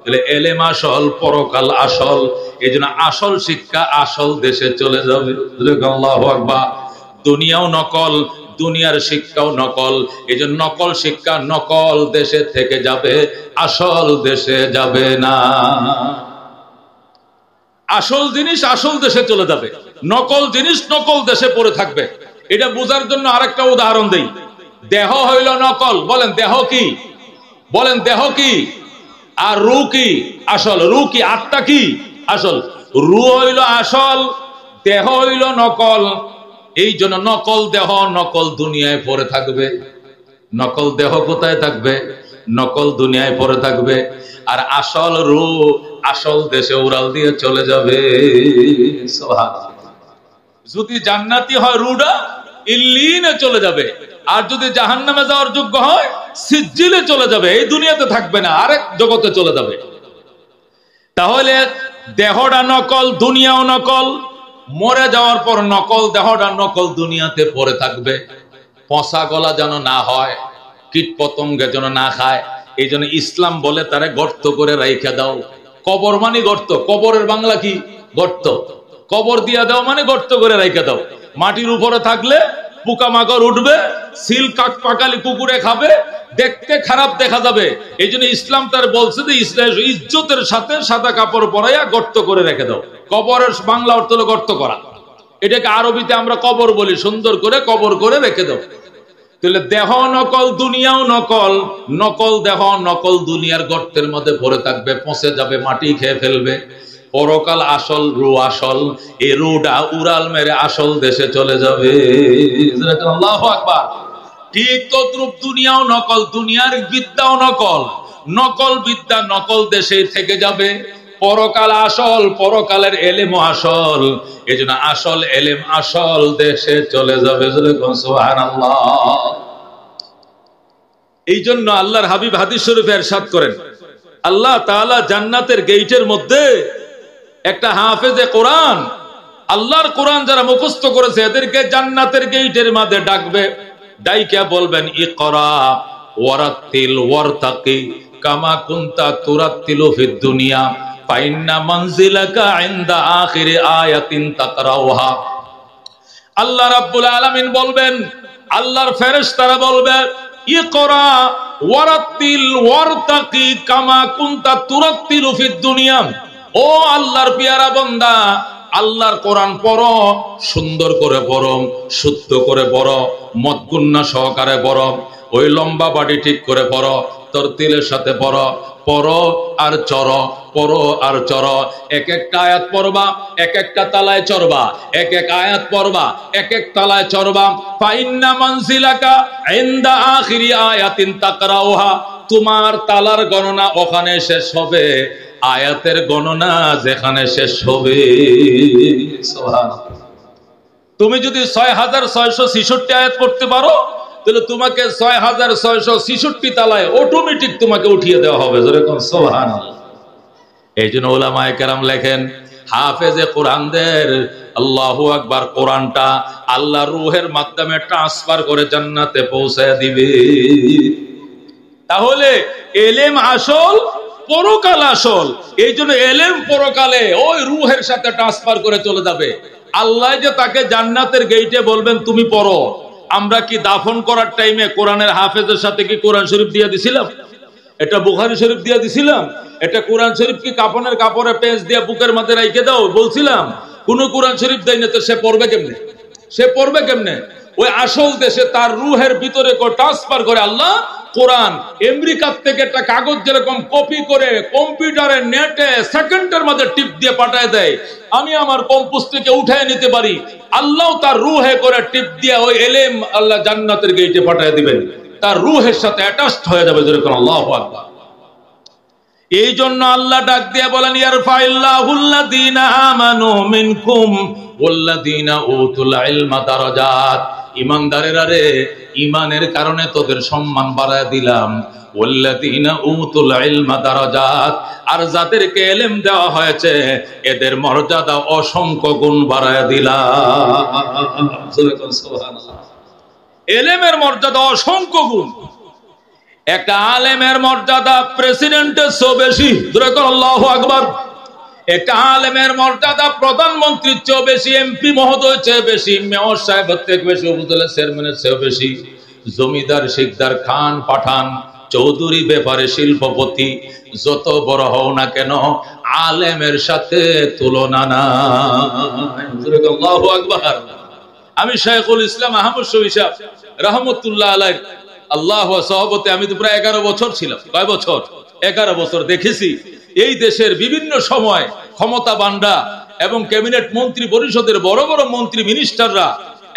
তাহলে এলেম আসল, পরকাল আসল। এই জন্য আসল শিক্ষা আসল দেশে চলে যাবে। আল্লাহু আকবার। দুনিয়াও নকল, দুনিয়ার শিক্ষাও নকল। এই জন্য নকল শিক্ষা নকল দেশে থেকে যাবে, আসল দেশে যাবে না। আসল জিনিস আসল দেশে চলে যাবে, নকল জিনিস নকল দেশে পড়ে থাকবে। এটা বোঝার জন্য আরেকটা উদাহরণ দেই। দেহ হইল নকল, বলেন দেহ কি? বলেন দেহ কি? আর রু কি? আসল। রু কি? আত্মা কি? আসল। রু হইল আসল, দেহ হইল নকল। এই জন্য নকল দেহ নকল দুনিয়ায় পড়ে থাকবে। নকল দেহ কোথায় থাকবে? নকল দুনিয়ায় পড়ে থাকবে। আর আসল রু আসল দেশে উড়াল দিয়ে চলে যাবে। যদি জান্নাতি হয় রুডা ইল্লিনে চলে যাবে, আর যদি জাহান্নামে যাওয়ার যোগ্য হয় সিজ্জিলে চলে যাবে। এই দুনিয়াতে থাকবে না, আরেক জগতে চলে যাবে। তাহলে দেহটা নকল, দুনিয়াও নকল। মরে যাওয়ার পর নকল দেহটা নকল দুনিয়াতে পড়ে থাকবে। পচা গলা যেন না হয়, কীট পতঙ্গে যেন না খায়। এই জন্য ইসলাম বলে তারে গর্ত করে রাইখা দাও। কবর মানে গর্ত, কবরের বাংলা কি? গর্ত। কবর দিয়া দাও মানে গর্ত করে রাইখা দাও। মাটির উপরে থাকলে পোকামাকড় উঠবে, সিল কাক পাকালি কুকুরে খাবে, দেখতে খারাপ দেখা যাবে। এই জন্য ইসলাম তার বলছে যে ইজ্জতের সাথে সাদা কাপড় পরাইয়া গর্ত করে রেখে দাও। কবরের বাংলা অর্থ হলো গর্ত করা। এটাকে আরবিতে আমরা কবর বলি। সুন্দর করে কবর করে রেখে দাও। তাহলে দেহ নকল, দুনিয়াও নকল। নকল দেহ নকল দুনিয়ার গর্তের মধ্যে ভরে থাকবে, পচে যাবে, মাটি খেয়ে ফেলবে। পরকাল আসল, রু আসল। এই রুটা উড়াল মেরে আসল দেশে চলে যাবে। আল্লাহু আকবার। ঠিক তদ্রূপ দুনিয়াও নকল, দুনিয়ার বিদ্যাও নকল। নকল বিদ্যা নকল দেশে থেকে যাবে। পরকাল আসল, পরকালের এলেম আসল। এই জন্য আসল এলেম আসল দেশে চলে যাবে। সুবহানাল্লাহ। এই জন্য আল্লাহর হাবিব হাদিস শরীফে ইরশাদ করেন, আল্লাহ তাআলা জান্নাতের গেটের মধ্যে একটা হাফেজে কোরআন, আল্লাহর কোরআন যারা মুখস্থ করেছে এদেরকে জান্নাতের গেটের মধ্যে ডাকবে। ডাইকা বলবেন, ইকরা ওয়ারাতিল ওয়ারতাকি কামা কুনতা তুরাতিলু ফিদ দুনিয়া ফাইন্না মানজিলাকা ইনদা আখিরি আয়াতিন তাকরাউহা। আল্লাহ রাব্বুল আলামিন বলবেন, আল্লাহর ফেরেশতারা বলবে, ইকরা ওয়ারাতিল ওয়ারতাকি কামা কুনতা তুরাতিলু ফিদ দুনিয়া। ও আল্লাহর পেয়ারা বান্দা, আল্লাহর কোরআন পড়ো, সুন্দর করে পড়ো, শুদ্ধ করে পড়ো, মতগুন্না সহকারে পড়ো, ওই লম্বা বাড়ি ঠিক করে পড়ো, তরতিলের সাথে পড়ো। পড়ো আর চড়ো, পড়ো আর চড়ো। এক একটা আয়াত পড়বা, এক একটা তালায় চড়বা। এক এক আয়াত পড়বা, এক এক তালায় চড়বা। ফাইন্না মানজিলাকা ইনদা আখিরি আয়াতিন তাকরাউহা। তোমার তালার গণনা ওখানে শেষ হবে, আয়াতের গণনা যেখানে শেষ হবে। তুমি যদি ৬৬৬৬ আয়াত পড়তে পারো, তাহলে তোমাকে ৬৬৬৬ তালায় অটোমেটিক তোমাকে উঠিয়ে দেওয়া হবে। যেরকম সুবহানাল্লাহ। এই জন্য উলামায়ে কেরাম লেখেন, হাফেজে কোরআনদের আল্লাহু আকবার কোরআনটা আল্লাহ রূহের মাধ্যমে ট্রান্সফার করে জান্নাতে পৌঁছায় দিবে। তাহলে এলেম আসল, পরকাল আসল। এই জন্য এলেম পরকালে ওই রূহের সাথে ট্রান্সফার করে চলে যাবে। আল্লাহ যে তাকে জান্নাতের গেটে বলবেন তুমি পড়ো। আমরা কি দাফন করার টাইমে কোরআনের হাফেজের সাথে কি কোরআন শরীফ দিয়ে দিছিলাম? এটা বুখারী শরীফ দিয়ে দিছিলাম? এটা কোরআন শরীফ কি কাফনের কাপড়ে পেঁচ দিয়ে বুকের মধ্যে রেখে দাও বলছিলাম? কোন কোরআন শরীফ দেয় না। তো সে পড়বে কেমনে? সে পড়বে কেমনে? ওই আসল দেশে তার রূহের ভিতরে ট্রান্সফার করে আল্লাহ কোরআন। আমেরিকার থেকে একটা কাগজ যেরকম কপি করে কম্পিউটারে নেটে সেকেন্ডের মধ্যে টিপ দিয়ে পাঠায় দেয়, আমি আমার কম্পোজ থেকে উঠায় নিতে পারি। আল্লাহ তার রূহে করে টিপ দিয়ে ওই এলেম আল্লাহ জান্নাতের গেটে পাঠায় দিবেন, তার রূহের সাথে অ্যাটাচড হয়ে যাবে। যেরকম আল্লাহু আকবার। এই জন্য আল্লাহ ডাক দিয়ে বলেন, ইয়ারফাইল্লাহুল্লাযীনা আমানু মিনকুম ওয়াল্লাযীনা উতুল ইলমা দারাজাত। ঈমানদারেরা রে, ঈমানের কারণে তোদের সম্মান বাড়ায় দিলাম। ওয়াল্লাযীনা উতুল ইলমা দারাজাত, আর যাদেরকে ইলম দেওয়া হয়েছে এদের মর্যাদা অসংখ্য গুণ বাড়ায় দিলাম। সুবহানাল্লাহ। ইলমের মর্যাদা অসংখ্য গুণ। একটা আলেমের মর্যাদা প্রেসিডেন্টের চেয়ে বেশি। আল্লাহু আকবার। একটা আলেমের মর্যাদা প্রধানমন্ত্রীর চেয়েও বেশি, এমপি মহোদয়ের চেয়ে বেশি, মেয়র সাহেবের থেকে বেশি, উপজেলা চেয়ারম্যানের চেয়েও বেশি, জমিদার, শিকদার, খান, পাঠান, চৌধুরী, ব্যাপারে, শিল্পপতি, যত বড় হও না কেন, আলেমের সাথে তুলনা নাই। আল্লাহু আকবার। আমি শাইখুল ইসলাম আহমদ শফি সাহেব রহমতুল্লাহ আলাইহি আল্লাহ সহবতে আমি তো প্রায় 11 বছর ছিলাম। কয় বছর? 11 বছর। দেখেছি এই দেশের বিভিন্ন সময় ক্ষমতাবানরা এবং ক্যাবিনেট মন্ত্রী পরিষদের বড় বড় মন্ত্রী মিনিস্টাররা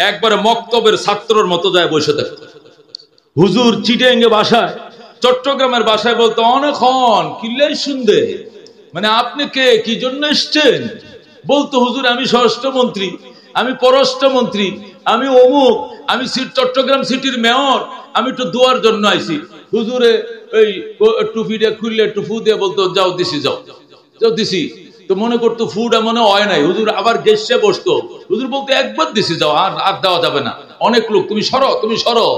একবারে মক্তবের ছাত্রর মতো যায় বসে থাকতো। হুজুর চিটাঙ্গে বাসায়, চট্টগ্রামের বাসায় বলতো, অনেকক্ষণ কিল্লাই শুনবে, মানে আপনি কে, কি জন্য এসছেন? বলতো, হুজুর আমি স্বরাষ্ট্রমন্ত্রী, আমি পররাষ্ট্রমন্ত্রী, আমি অমুক, আমি চট্টগ্রাম সিটির মেয়র, আমি একটু দোয়ার জন্য আইছি। হুজুরে এই টুপিটা খুললে একটু ফু দিয়ে বলতো, যাও দিছি, যাও যাও দিছি। তো মনে করতো ফুটা মনে হয় নাই, হুজুর আবার গেসে বসতো। হুজুর বলতো, একবার দিছি, যাও, আর আর দেওয়া যাবে না, অনেক লোক, তুমি সরো, তুমি সরো।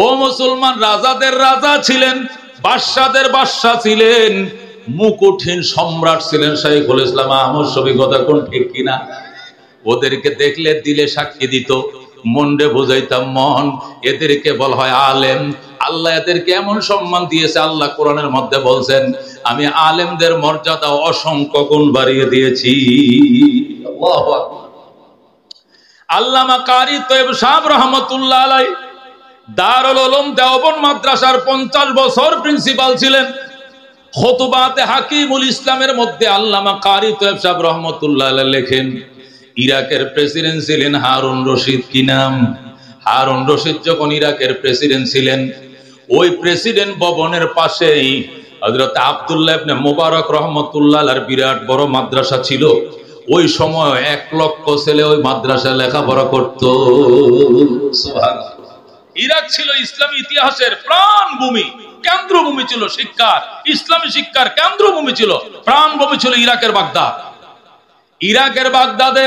ও মুসলমান, রাজাদের রাজা ছিলেন, বাদশাদের বাদশা ছিলেন, মুকুটহীন সম্রাট ছিলেন শাইখুল ইসলাম আহমদ শফি। কথা কোন ঠিক কিনা? ওদেরকে দেখলে দিলে সাক্ষী দিত, মনরে বুঝাইতাম মন, এদেরকে বলা হয় আলেম। আল্লাহ এদেরকে এমন সম্মান দিয়েছে, আল্লাহ কোরআনের মধ্যে বলছেন, আমি আলেমদের মর্যাদা অসংখ্য গুণ বাড়িয়ে দিয়েছি। আল্লাহু আকবার। আল্লামা কারি তৈয়ব সাহেব রহমতুল্লাহ আলাইহি দারুল উলুম দেওবন্দ মাদ্রাসার 50 বছর প্রিন্সিপাল ছিলেন। খুতবাতে হাকিমুল ইসলামের মধ্যে আল্লামা কারি তৈয়ব সাহেব রহমতুল্লাহ আলাইহি লেখেন, ইরাকের প্রেসিডেন্ট ছিলেন হারুন রশিদ। কি নাম? হারুন রশিদ যখন ইরাকের প্রেসিডেন্ট ছিলেন, ওই প্রেসিডেন্ট ভবনের পাশেই হযরত আব্দুল্লাহ ইবনে মুবারক রহমতুল্লাহ আলাইহির বিরাট বড় মাদ্রাসা ছিল। ওই সময় 1 লক্ষ ছেলে ওই মাদ্রাসায় লেখাপড়া করত। সুবহানাল্লাহ। ইরাক ছিল ইসলামী ইতিহাসের প্রাণভূমি, কেন্দ্রভূমি ছিল শিক্ষার, ইসলামী শিক্ষার কেন্দ্রভূমি ছিল, প্রাণভূমি ছিল ইরাকের বাগদাদ। ইরাকের বাগদাদে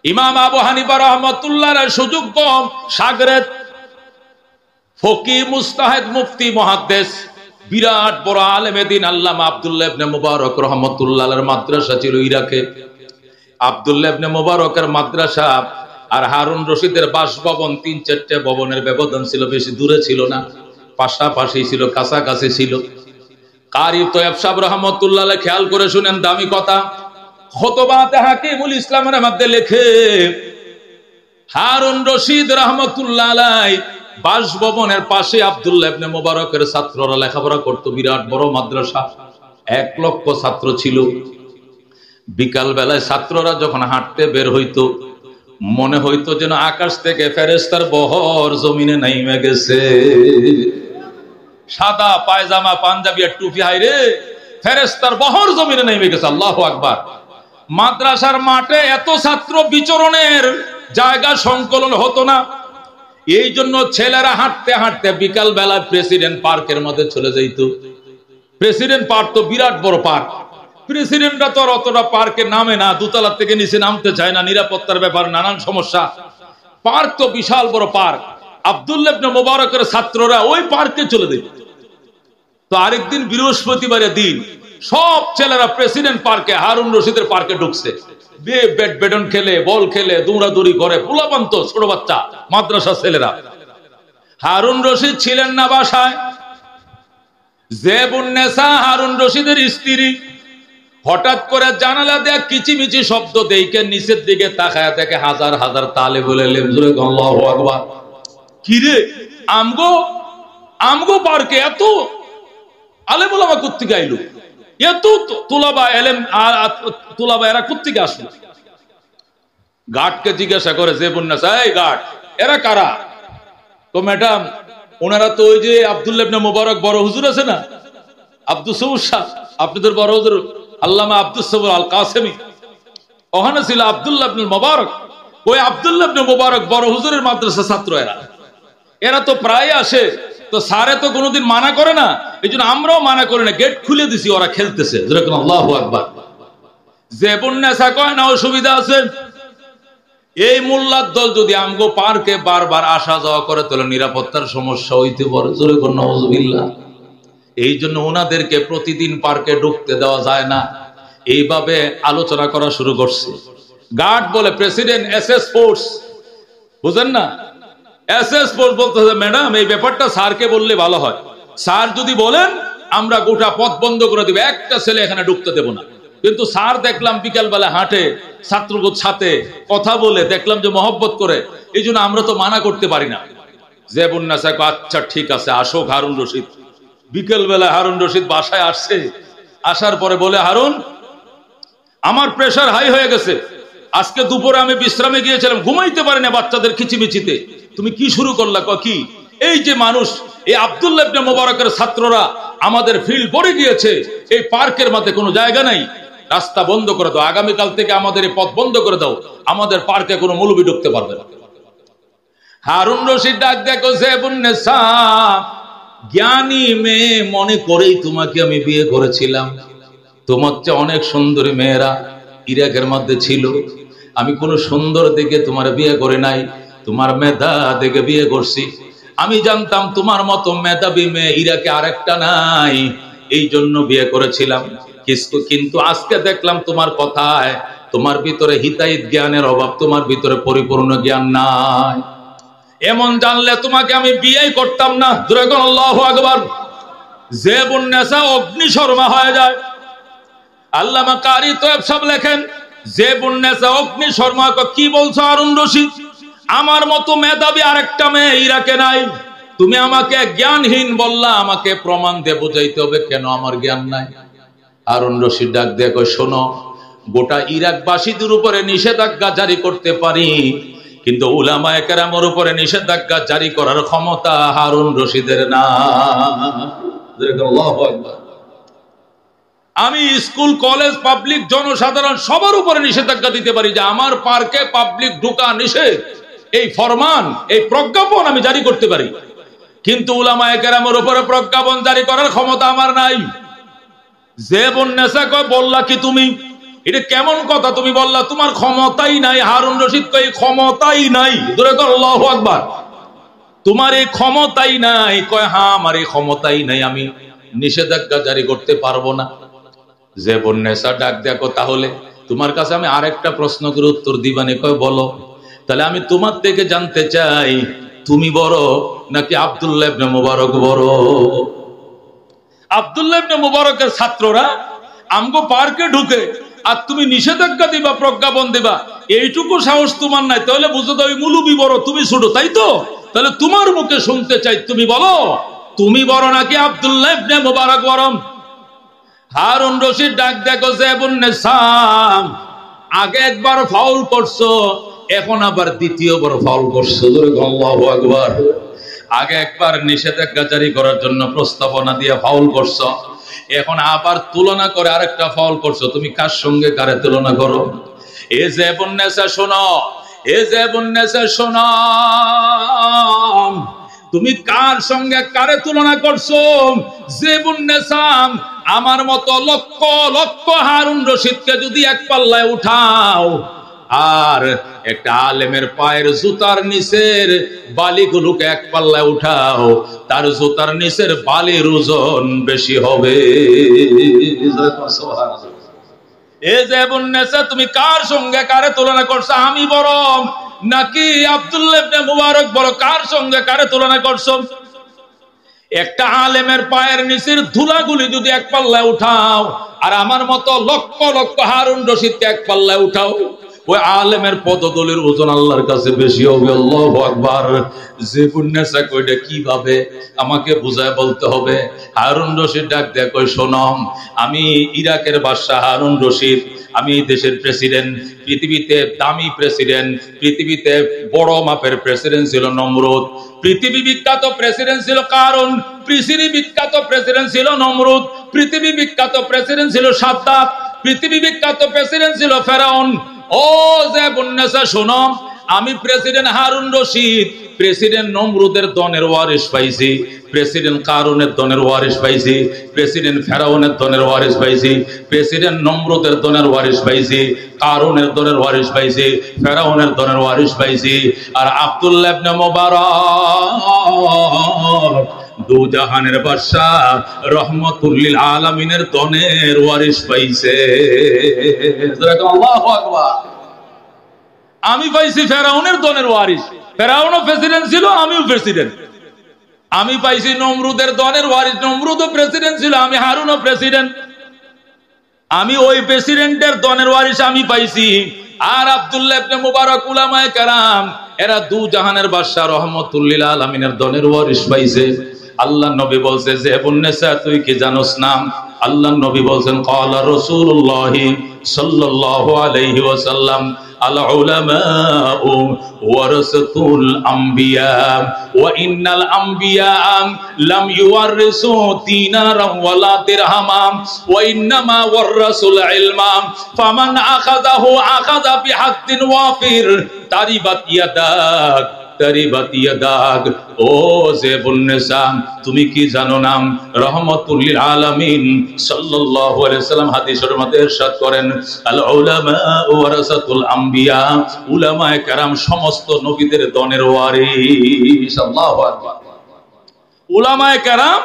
ইমাম আবু হানিফা রাহমাতুল্লাহ আলাইহির সুযোগ্য শাগরেদ, ফকিহ, মুজতাহিদ, মুফতি, মুহাদ্দিস, বিরাট বড় আলেমে দ্বীন আল্লামা আব্দুল্লাহ ইবনে মুবারক রাহমাতুল্লাহ আলাইহির মাদ্রাসা ছিল ইরাকে। আব্দুল্লাহ ইবনে মুবারকের মাদ্রাসা আর হারুন রশিদের বাসভবন 3-4টে ভবনের ব্যবধান ছিল, বেশি দূরে ছিল না, পাশাপাশি ছিল, কাছাকাছি ছিল। কারি তৈয়ব সাহেব রহমতুল্লাহ আলাইহি খেয়াল করে শুনেন, দামি কথা, খুতবাতে হাকিমুল ইসলামের মধ্যে লেখে, হারুন রশিদ রহমতুল্লাহ আলাইহি বাসভবনের পাশে আব্দুল্লাহ ইবনে মুবারকের ছাত্ররা লেখাপড়া করত। বিরাট বড় মাদ্রাসা, 1 লক্ষ ছাত্র ছিল। বিকাল বেলায় ছাত্ররা যখন হাঁটতে বের হইতো, মনে হইতো যেন আকাশ থেকে ফেরেশতার বহর জমিনে নাইমে গেছে। সাদা পায়জামা, পাঞ্জাবি আর টুপি, হাইরে ফেরেশতার বহর জমিনে নাইমে গেছে। আল্লাহু আকবার। মাদ্রাসার মাঠে এত ছাত্র বিচরণের জায়গা সংকলন হতো না, এই জন্য ছেলেরা হাঁটতে হাঁটতে বিকাল বেলায় প্রেসিডেন্ট পার্কের মধ্যে চলে যাইত। প্রেসিডেন্ট পার্ক তো বিরাট বড় পার্ক, প্রেসিডেন্টরা তো অতটা পার্কে নামে না, দোতলা থেকে নিচে নামতে চায় না, নিরাপত্তার ব্যাপার, নানান সমস্যা। পার্ক তো বিশাল বড় পার্ক। আব্দুল্লাহ ইবনে মুবারকের ছাত্ররা ওই পার্কে চলে যেত। তো আরেকদিন বৃহস্পতিবারের দিন সব ছেলেরা প্রেসিডেন্ট পার্কে, হারুন রশিদের পার্কে ঢুকছে। ব্যাডমিন্টন খেলে, বল খেলে, দৌড়াদৌড়ি করে, পোলাপান তো ছোট বাচ্চা, মাদ্রাসা ছেলেরা। হারুন রশিদ ছিলেন না বাসায়। জেবুন্নেসা হারুন রশিদের স্ত্রী হঠাৎ করে জানালা দিয়ে কিচিমিচি শব্দ দেখে নিচের দিকে তাকায় দেখে হাজার হাজার তালে বলে লেমজুরে আল্লাহু আকবার। কি রে, আমগো পার্কে এত আলেম ওলামা কোত্থেকে আইলো, এত তুলাবা এলেম তুলাবা, এরা কোত্থেকে আসলো? গার্ডকে জিজ্ঞাসা করে জেবুন্নেসা, এই গার্ড, এরা কারা? তো ম্যাডাম, ওনারা তো ওই যে আব্দুল্লাহ ইবনে মুবারক বড় হুজুর আছে না, আব্দুস সবুর সাহেব, আপনাদের বড় হুজুর আল্লামা আব্দুস সবুর আল কাসেমি, ওখানে ছিল আব্দুল্লাহ ইবনে মুবারক। ওই আব্দুল্লাহ ইবনে মুবারক বড় হুজুরের মাদ্রাসা ছাত্র এরা তো প্রায় আসে। তো স্যারে তো কোনোদিন মানা করে না, এই জন্য আমরাও মানা করি না, গেট খুলে দিছি, ওরা খেলতেছে। আল্লাহু আকবার। জেবুন্নেসা কয় না, অসুবিধা আছে, এই মোল্লার দল যদি আমগো পার্কে বারবার আসা যাওয়া করে তাহলে নিরাপত্তার সমস্যা হইতে পারে। জোরে কোন নাউজুবিল্লাহ। এই জন্য ওনাদেরকে প্রতিদিন পার্কে ঢুকতে দেওয়া যায় না। এইভাবে আলোচনা করা শুরু করছে। গার্ড বলে প্রেসিডেন্ট এসএস ফোর্স, বুঝেন না, এসএস ফোর্স বলতেছে ম্যাডাম এই ব্যাপারটা স্যারকে বললে ভালো হয়, স্যার যদি বলেন আমরা গোটা পথ বন্ধ করে দেব, একটা ছেলে এখানে ঢুকতে দেব না। কিন্তু স্যার দেখলাম বিকালবেলা হাঁটে, ছাত্রদের সাথে কথা বলে দেখলাম যে মহব্বত করে, এই জন্য আমরা তো মানা করতে পারি না। জেবুন্নাসা আচ্ছা ঠিক আছে আসুক হারুন রশিদ। বিকেলবেলা হারুন রশিদ বাসায় আসছে, আসার পরে বলে হারুন আমার প্রেশার হাই হয়ে গেছে, আজকে দুপুরে আমি বিশ্রামে গিয়েছিলাম, ঘুমাইতে পারি না বাচ্চাদের খিচিমিচিতে। তুমি কি শুরু করলা? কি এই যে মানুষ, এই আব্দুল্লাহ ইবনে মুবারকের ছাত্ররা আমাদের ফিল্ড ভরে গিয়েছে, এই পার্কের মধ্যে কোনো জায়গা নাই, রাস্তা বন্ধ করে দাও, আগামীকাল থেকে আমাদের এই পথ বন্ধ করে দাও, আমাদের পার্কে কোনো মৌলবি ঢুকতে পারবে না। হারুন রশিদ ডাক দেখো জেবুন্নেসা, জ্ঞানী মেয়ে মনে করেই তোমাকে আমি বিয়ে করেছিলাম, তোমার চেয়ে অনেক সুন্দরী মেয়েরা ইরাকের মধ্যে ছিল, আমি কোনো সুন্দর দেখে তোমার বিয়ে করে নাই, তোমার মেধা দেখে বিয়ে করছি। আমি জানতাম তোমার মতো মেধাবী মেয়ে ইরাকে আরেকটা নাই, এই জন্য বিয়ে করেছিলাম। কিন্তু আজকে দেখলাম তোমার কথায় তোমার ভিতরে হিতাহিত জ্ঞানের অভাব, তোমার ভিতরে পরিপূর্ণ জ্ঞান নাই। এমন জানলে তোমাকে আমি বিয়ে করতাম না। আল্লাহু আকবার। জেবুন্নেসা অগ্নিশর্মা হয়ে যায়। আল্লামা কারি তোয়েব সাহেব লেখেন জেবুন্নেসা অগ্নিশর্মা। কি বলছো হারুন রশিদ? আমার মতো মেধাবী আরেকটা মেয়ে ইরাকে নাই, তুমি আমাকে জ্ঞানহীন বললা, আমাকে প্রমাণ দিয়ে বোঝাইতে হবে কেন আমার জ্ঞান নাই। হারুন রশিদ ডাক দিয়ে কয় শোনো, গোটা ইরাকবাসীদের উপরে নিষেধাজ্ঞা জারি করতে পারি, কিন্তু উলামায়ে কেরামের উপরে নিষেধাজ্ঞা জারি করার ক্ষমতা হারুন রশিদের না। আল্লাহু আকবার। আমি স্কুল কলেজ পাবলিক জনসাধারণ সবার উপরে নিষেধাজ্ঞা দিতে পারি যে আমার পার্কে পাবলিক ঢোকা নিষেধ, এই ফরমান এই প্রজ্ঞাপন আমি জারি করতে পারি, কিন্তু উলামায়ে কেরামের উপরে প্রজ্ঞাপন জারি করার ক্ষমতা আমার নাই। জেবুন্নেসা কয় বললা কি তুমি? এটা কেমন কথা তুমি বললা তোমার ক্ষমতাই নাই? হারুন রশিদ কয় ক্ষমতাই নাই। জোরে কর আল্লাহু আকবার। তোমার এই ক্ষমতাই নাই? কয় হ্যাঁ আমার এই ক্ষমতাই নাই, আমি নিষেধাজ্ঞা জারি করতে পারবো না। জেবুন্নেসা ডাক দেখো তাহলে তোমার কাছে আমি আরেকটা প্রশ্ন করে উত্তর দিবানি। কয় বলো। তাহলে আমি তোমার থেকে জানতে চাই তুমি বড় নাকি আব্দুল্লাহ ইবনে মুবারক বড়? আব্দুল্লাহ ইবনে মুবারকের ছাত্ররা আমগো পার্কে ঢুকে আর তুমি নিষেধাজ্ঞা দিবা, প্রজ্ঞাপন দিবা, এইটুকু সাহস তোমার নাই, তাহলে বুঝো তো ওই মুলুবি বড় তুমি ছোট, তাই তো? তাহলে তোমার মুখে শুনতে চাই তুমি বলো তুমি বড় নাকি আব্দুল্লাহ ইবনে মুবারক বড়? হারুন রশিদ ডাক দেখো জেবুন্নেসা, আগে একবার ফাউল করছো, এখন আবার দ্বিতীয়বার ফাউল করছো। আল্লাহু আকবার। আগে একবার নিষেধাজ্ঞা জারি করার জন্য প্রস্তাবনা দিয়ে ফাউল করছো, এখন আবার তুলনা করে আরেকটা ফাউল করছো। তুমি কার সঙ্গে কারে তুলনা করো? এ জেবুন্নেসা শোনো, এ জেবুন্নেসা শোনো, তুমি কার সঙ্গে কারে তুলনা করছো? জেবুন্নেসা আমার মতো লক্ষ লক্ষ হারুন রশিদকে যদি এক পাল্লায় উঠাও আর একটা আলেমের পায়ের জুতার নিচের বালিগুলোকে এক পাল্লায় উঠাও, তার জুতার নিচের বালির ওজন বেশি হবে। এ জেবুন্নেসা তুমি কার সঙ্গে কারে তুলনা করছো? আমি বড় নাকি আব্দুল্লাহ ইবনে মুবারক বড়? কার সঙ্গে কারে তুলনা করছো? একটা আলেমের পায়ের নিচের ধুলাগুলি যদি এক পাল্লায় উঠাও আর আমার মতো লক্ষ লক্ষ হারুন রশিদকে এক পাল্লায় উঠাও, ওই আলেমের পদতলের ওজন আল্লাহর কাছে বেশি হবে। আল্লাহু আকবার। জেবুন্নেসা কইটা কিভাবে আমাকে বুঝায় বলতে হবে। হারুন রশিদ ডাক দেয়া কই শোনম, আমি ইরাকের বাদশা হারুন রশিদ, আমি এই দেশের প্রেসিডেন্ট, পৃথিবীতে দামি প্রেসিডেন্ট, পৃথিবীতে বড় মাপের প্রেসিডেন্ট ছিল নমরুদ, পৃথিবী বিখ্যাত প্রেসিডেন্ট ছিল কারুন, পৃথিবী বিখ্যাত প্রেসিডেন্ট ছিল নমরুদ, পৃথিবী বিখ্যাত প্রেসিডেন্ট ছিল সাদ্দাত, পৃথিবী বিখ্যাত প্রেসিডেন্ট ছিল ফেরাউন। ও জেবুন্নেসা শোনো, আমি প্রেসিডেন্ট হারুন রশিদ প্রেসিডেন্ট নমরুদের দনের ওয়ারিস পাইছি, প্রেসিডেন্ট কারুনের দনের ওয়ারিস পাইছি, প্রেসিডেন্ট ফেরাউনের দনের ওয়ারিস পাইছি, প্রেসিডেন্ট নমরুদের দনের ওয়ারিস পাইছি, কারুনের দনের ওয়ারিস পাইছি, ফেরাউনের দনের ওয়ারিস পাইছি। আর আব্দুল্লাহ ইবনে মুবারক দু জাহানের বাদশা রহমতুল লিল আলামিনের দনের ওয়ারিস পাইছে। আল্লাহু আকবার। আমি পাইছি ফেরাউনের দনের ওয়ারিস। ফেরাউনও প্রেসিডেন্ট ছিল, আমিও প্রেসিডেন্ট। আমি পাইছি নমরুদের দনের ওয়ারিস, নমরুদও প্রেসিডেন্ট ছিল, আমি হারুনও প্রেসিডেন্ট। আমি ওই প্রেসিডেন্টের দনের ওয়ারিস আমি পাইছি। আর আব্দুল্লাহ ইবনে মুবারক, উলামায়ে কেরাম, এরা দু জাহানের বাদশা রহমতুল লিল আলামিনের দনের ওয়ারিস পাইছে। আল্লাহ নবী বলছে যে বুন্নেসা তুই কি জানোস না? আল্লাহ নবী বলছেন ক্বালা রাসূলুল্লাহ সাল্লাল্লাহু আলাইহি ওয়াসাল্লাম আল উলামাউ ওয়ারাসাতুল আমবিয়া ওয়া ইন্নাল আমবিয়া লাম ইউওয়ারিসু দিনারান ওয়ালা দিরহামান ওয়া ইন্নামা ওয়ারাসুল ইলমা ফামান আখাযাহু আখাযা বিহাদ্দিন ওয়াফির তারিবাত ইয়াদাক তারিবাত ইয়াদাক। ও জেবুন্নেসা তুমি কি জানো না রহমতুল লিল আলামিন সাল্লাল্লাহু আলাইহি সাল্লাম হাদিসের মধ্যে ইরশাদ করেন আল উলামা ওয়ারাসাতুল আমবিয়া, উলামায়ে কেরাম সমস্ত নবীদের দনের ওয়ারিস। আল্লাহু আকবার। উলামায়ে কেরাম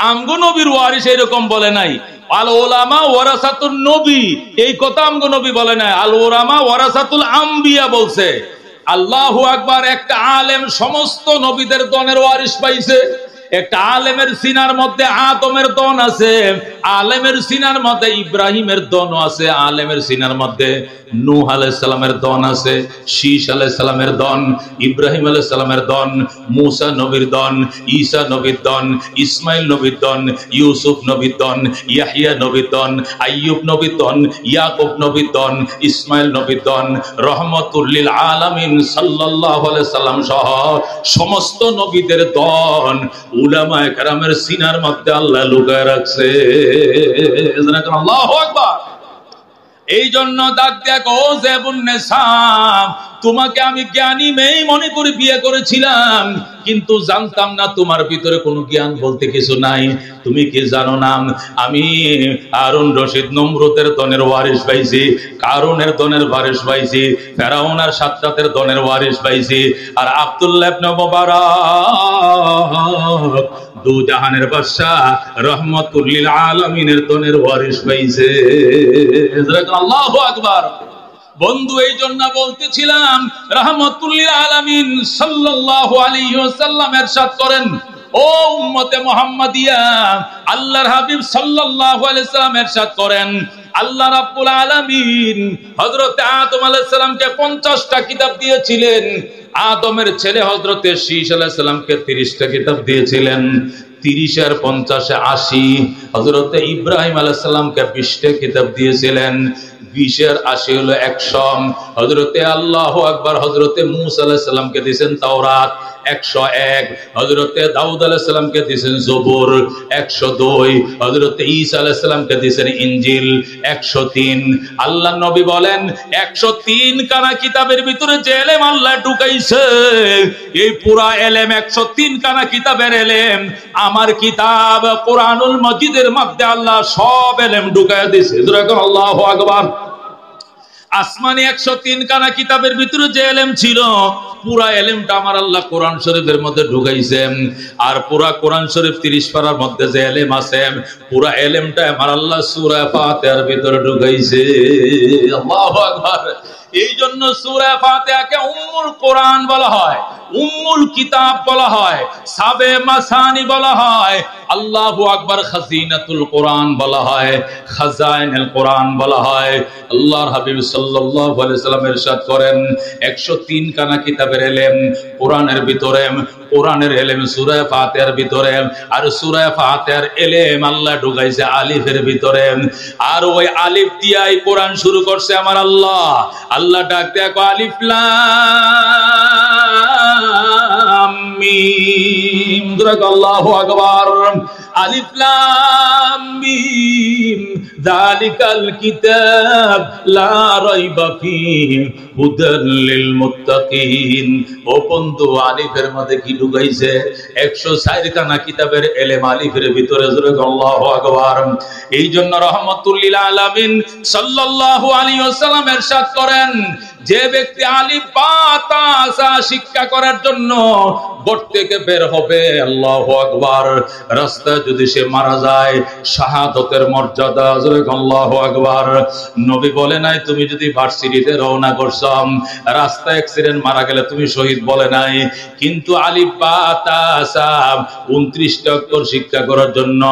আমগো নবীর ওয়ারিস এরকম বলে নাই। আল উলামা ওয়ারাসাতুন নবী এই কথা আমগো নবী বলে নাই, আল উলামা ওয়ারাসাতুল আম্বিয়া বলছে। আল্লাহু আকবার। একটা আলেম সমস্ত নবীদের দনের ওয়ারিস পাইছে। একটা আলেমের সিনার মধ্যে আদমের দন আছে, আলেমের সিনার মধ্যে ইব্রাহিমের দন আছে, আলেমের সিনার মধ্যে নূহ আলাইহিস সালামের দন আছে, শীশ আলাইহিস সালামের দন, ইব্রাহিম আলাইহিস সালামের দন, মূসা নবীর দন, ঈসা নবীর দন, ইসমাইল নবীর দন, ইউসুফ নবীর দন, ইয়াহইয়া নবীর দন, আইয়ুব নবীর দন, ইয়াকুব নবীর দন, ইসমাইল নবীর দন, রহমতুল লিল আলামিন সাল্লাল্লাহু আলাইহি সাল্লাম সহ সমস্ত নবীদের দন উলামায়ে কেরামের সিনার মধ্যে আল্লাহ লুকায় রাখছে। আল্লাহু আকবার। এই জন্য ডাক দেখো জেবুন্নেসা, তোমাকে আমি জ্ঞানী মেয়ে মনে করে বিয়ে করেছিলাম, কিন্তু জানতাম না তোমার ভিতরে কোনো জ্ঞান বলতে কিছু নাই। তুমি কি জানো না আমি হারুন রশিদ নমরুদের দনের ওয়ারিস পাইছি, কারুনের দনের ওয়ারিস পাইছি, ফেরাউন আর সাদ্দাতের দনের ওয়ারিস পাইছি, আর আব্দুল্লাহ ইবনে মুবারক দু জাহানের বাদশা রহমতুল লিল আলামিনের দনের ওয়ারিস পাইছে। আল্লাহু আকবার। বন্ধু এই জন্য বলতেছিলাম রাহমাতুল লিল আলামিন সাল্লাল্লাহু আলাইহি ওয়াসাল্লাম ইরশাদ করেন, ও উম্মতে মুহাম্মাদিয়া, আল্লাহর হাবিব সাল্লাল্লাহু আলাইহি ওয়াসাল্লাম ইরশাদ করেন আল্লাহ রাব্বুল আলামিন হযরত আদম আলাইহিস সালামকে 50টা কিতাব দিয়েছিলেন, আদমের ছেলে হযরত শীশ আলাইহিস সালামকে 30টা কিতাব দিয়েছিলেন, 30 আর 50 80, হযরত ইব্রাহিম আলাইহিস সালামকে 20টা কিতাব দিয়েছিলেন, 20 আর 80 হলো 100, হযরতে আল্লাহু আকবার হযরতে মূসা আলাইহিস সালামকে দিয়েছেন তাওরাত 101, হযরতে দাউদ আলাইহিস সালামকে দিয়েছেন জবুর 102, হযরতে ঈসা আলাইহিস সালামকে দিয়েছেন ইনজিল 103। আল্লাহর নবী বলেন 103 কানা কিতাবের ভিতরে যে ইলম আল্লাহ ঢুকাইছে, এই পুরা ইলম 103 কানা কিতাবের ইলম আমার কিতাব কোরআনুল মাজিদের মধ্যে আল্লাহ সব ইলম ঢুকায়া দিয়েছে। আল্লাহু আকবার। আসমানি 103 কানা কিতাবের ভিতরে যে ইলম ছিল, পুরা ইলমটা আমার আল্লাহ কোরআন শরীফের মধ্যে ঢুকাইছেন। আর পুরা কোরআন শরীফ 30 পারার মধ্যে যে ইলম আছে, পুরা ইলমটা আমার আল্লাহ সূরা ফাতিহার ভিতরে ঢুকাইছে। আল্লাহু আকবার। এই জন্য সূরা ফাতিহাকে উম্মুল কোরআন বলা হয়, উম্মুল কিতাব বলা হয়, সাবে মাসানি বলা হয়, আল্লাহু আকবার খাজিনাতুল কোরআন বলা হয়, খাজাইনুল কোরআন বলা হয়। আল্লাহর হাবিব সাল্লাল্লাহু আলাইহি সাল্লাম ইরশাদ করেন 103 কানা কিতাবের ইলম কোরআনের ভিতরে, কোরআনের ইলম সূরা ফাতিহার ভিতরে, আর সূরা ফাতিহার ইলম আল্লাহ ঢুকাইছে আলিফের ভিতরে, আর ওই আলিফ দিয়াই কোরআন শুরু করছে আমার আল্লাহ। আল্লাহ ডাক দেখো আলিফ লাম মিম, আল্লাহু আকবার। আলিফ লাম মিম যালিকাল কিতাব লা রাইবা ফীহি হুদাল লিল মুত্তাকিন। ও বন্ধু, আলিফের মধ্যে কি ঢুকাইছে? 104 খানা কিতাবের ইলম আলিফের ভিতরে। আল্লাহু আকবার। এই জন্য রাহমাতুল লিল আলামিন সাল্লাল্লাহু আলাইহি ওয়াসাল্লাম ইরশাদ করেন যে ব্যক্তি আলিফ বা তা সা শিক্ষা করার জন্য বোট থেকে বের হবে, আল্লাহু আকবার, রাস্তায় যদি সে মারা যায় শাহাদাতের মর্যাদা, আল্লাহু আকবার। নবী বলে নাই তুমি যদি ভার্সিটিতে রওনা করছো রাস্তায় অ্যাক্সিডেন্ট মারা গেলে তুমি শহীদ বলে নাই, কিন্তু আলিফ বা তা সা 29টা অক্ষর শিক্ষা করার জন্য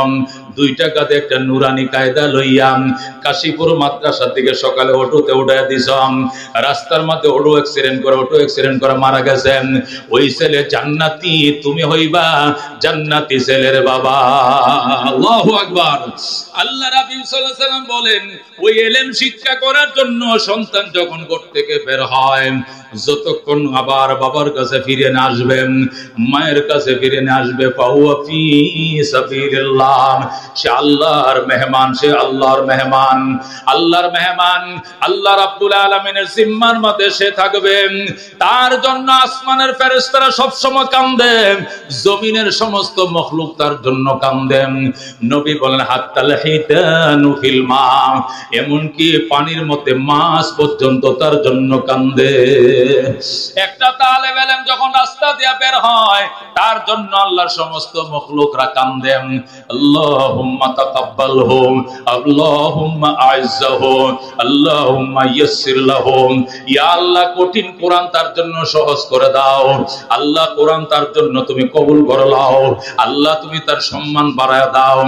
2 টাকাতে একটা নুরানি কায়দা লইয়াম কাশীপুর মাদ্রাসার দিকে সকালে অটোতে উঠায় দিছাম, রাস্তার মধ্যে অটো অ্যাক্সিডেন্ট করে মারা গেছেন। ওই ছেলে জান্নাতি, তুমি হইবা জান্নাতি ছেলের বাবা। আল্লাহু আকবার। আল্লাহ রাব্বুল সাল্লাল্লাহু আলাইহি ওয়াসাল্লাম বলেন ওই ইলম শিক্ষা করার জন্য সন্তান যখন ঘর থেকে বের হয়, যতক্ষণ আবার বাবার কাছে ফিরে না আসবেন, মায়ের কাছে ফিরে না আসবে, ফাহুয়া ফি সাবিলিল্লাহ, সে আল্লাহর মেহমান, সে আল্লাহর মেহমান, আল্লাহর মেহমান। আল্লাহ রাব্বুল আলামিনের জিম্মার মধ্যে সে থাকবে। তার জন্য আসমানের ফেরেশতারা সব সময় কান্দে, জমিনের সমস্ত মখলুক তার জন্য কান্দে। নবী বলেন হাত্তাল হিতানু ফিল মা, এমনকি পানির মধ্যে মাছ পর্যন্ত তার জন্য কান্দে। একটা তালেব ইলম যখন রাস্তা দিয়ে বের হয় তার জন্য আল্লাহর সমস্ত মখলুকরা কান্দে, আল্লাহুম্মা তাকাব্বালহু, আল্লাহুম্মা আইজ্জাহু, আল্লাহুম্মা ইয়াসসির লাহু, ইয়া আল্লাহ কঠিন কোরআন তার জন্য সহজ করে দাও, আল্লাহ কোরআন তার জন্য তুমি কবুল করে নাও, আল্লাহ তুমি তার সম্মান বাড়ায় দাও।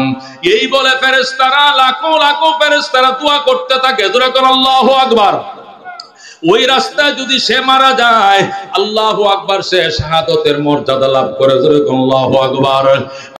এই বলে ফেরেশতারা লাখো লাখো ফেরেশতারা দোয়া করতে থাকে, জোরে করে আল্লাহু আকবার। ওই রাস্তায় যদি সে মারা যায়, আল্লাহু আকবার, সে শাহাদাতের মর্যাদা লাভ করে, জোরে করে আল্লাহু আকবার।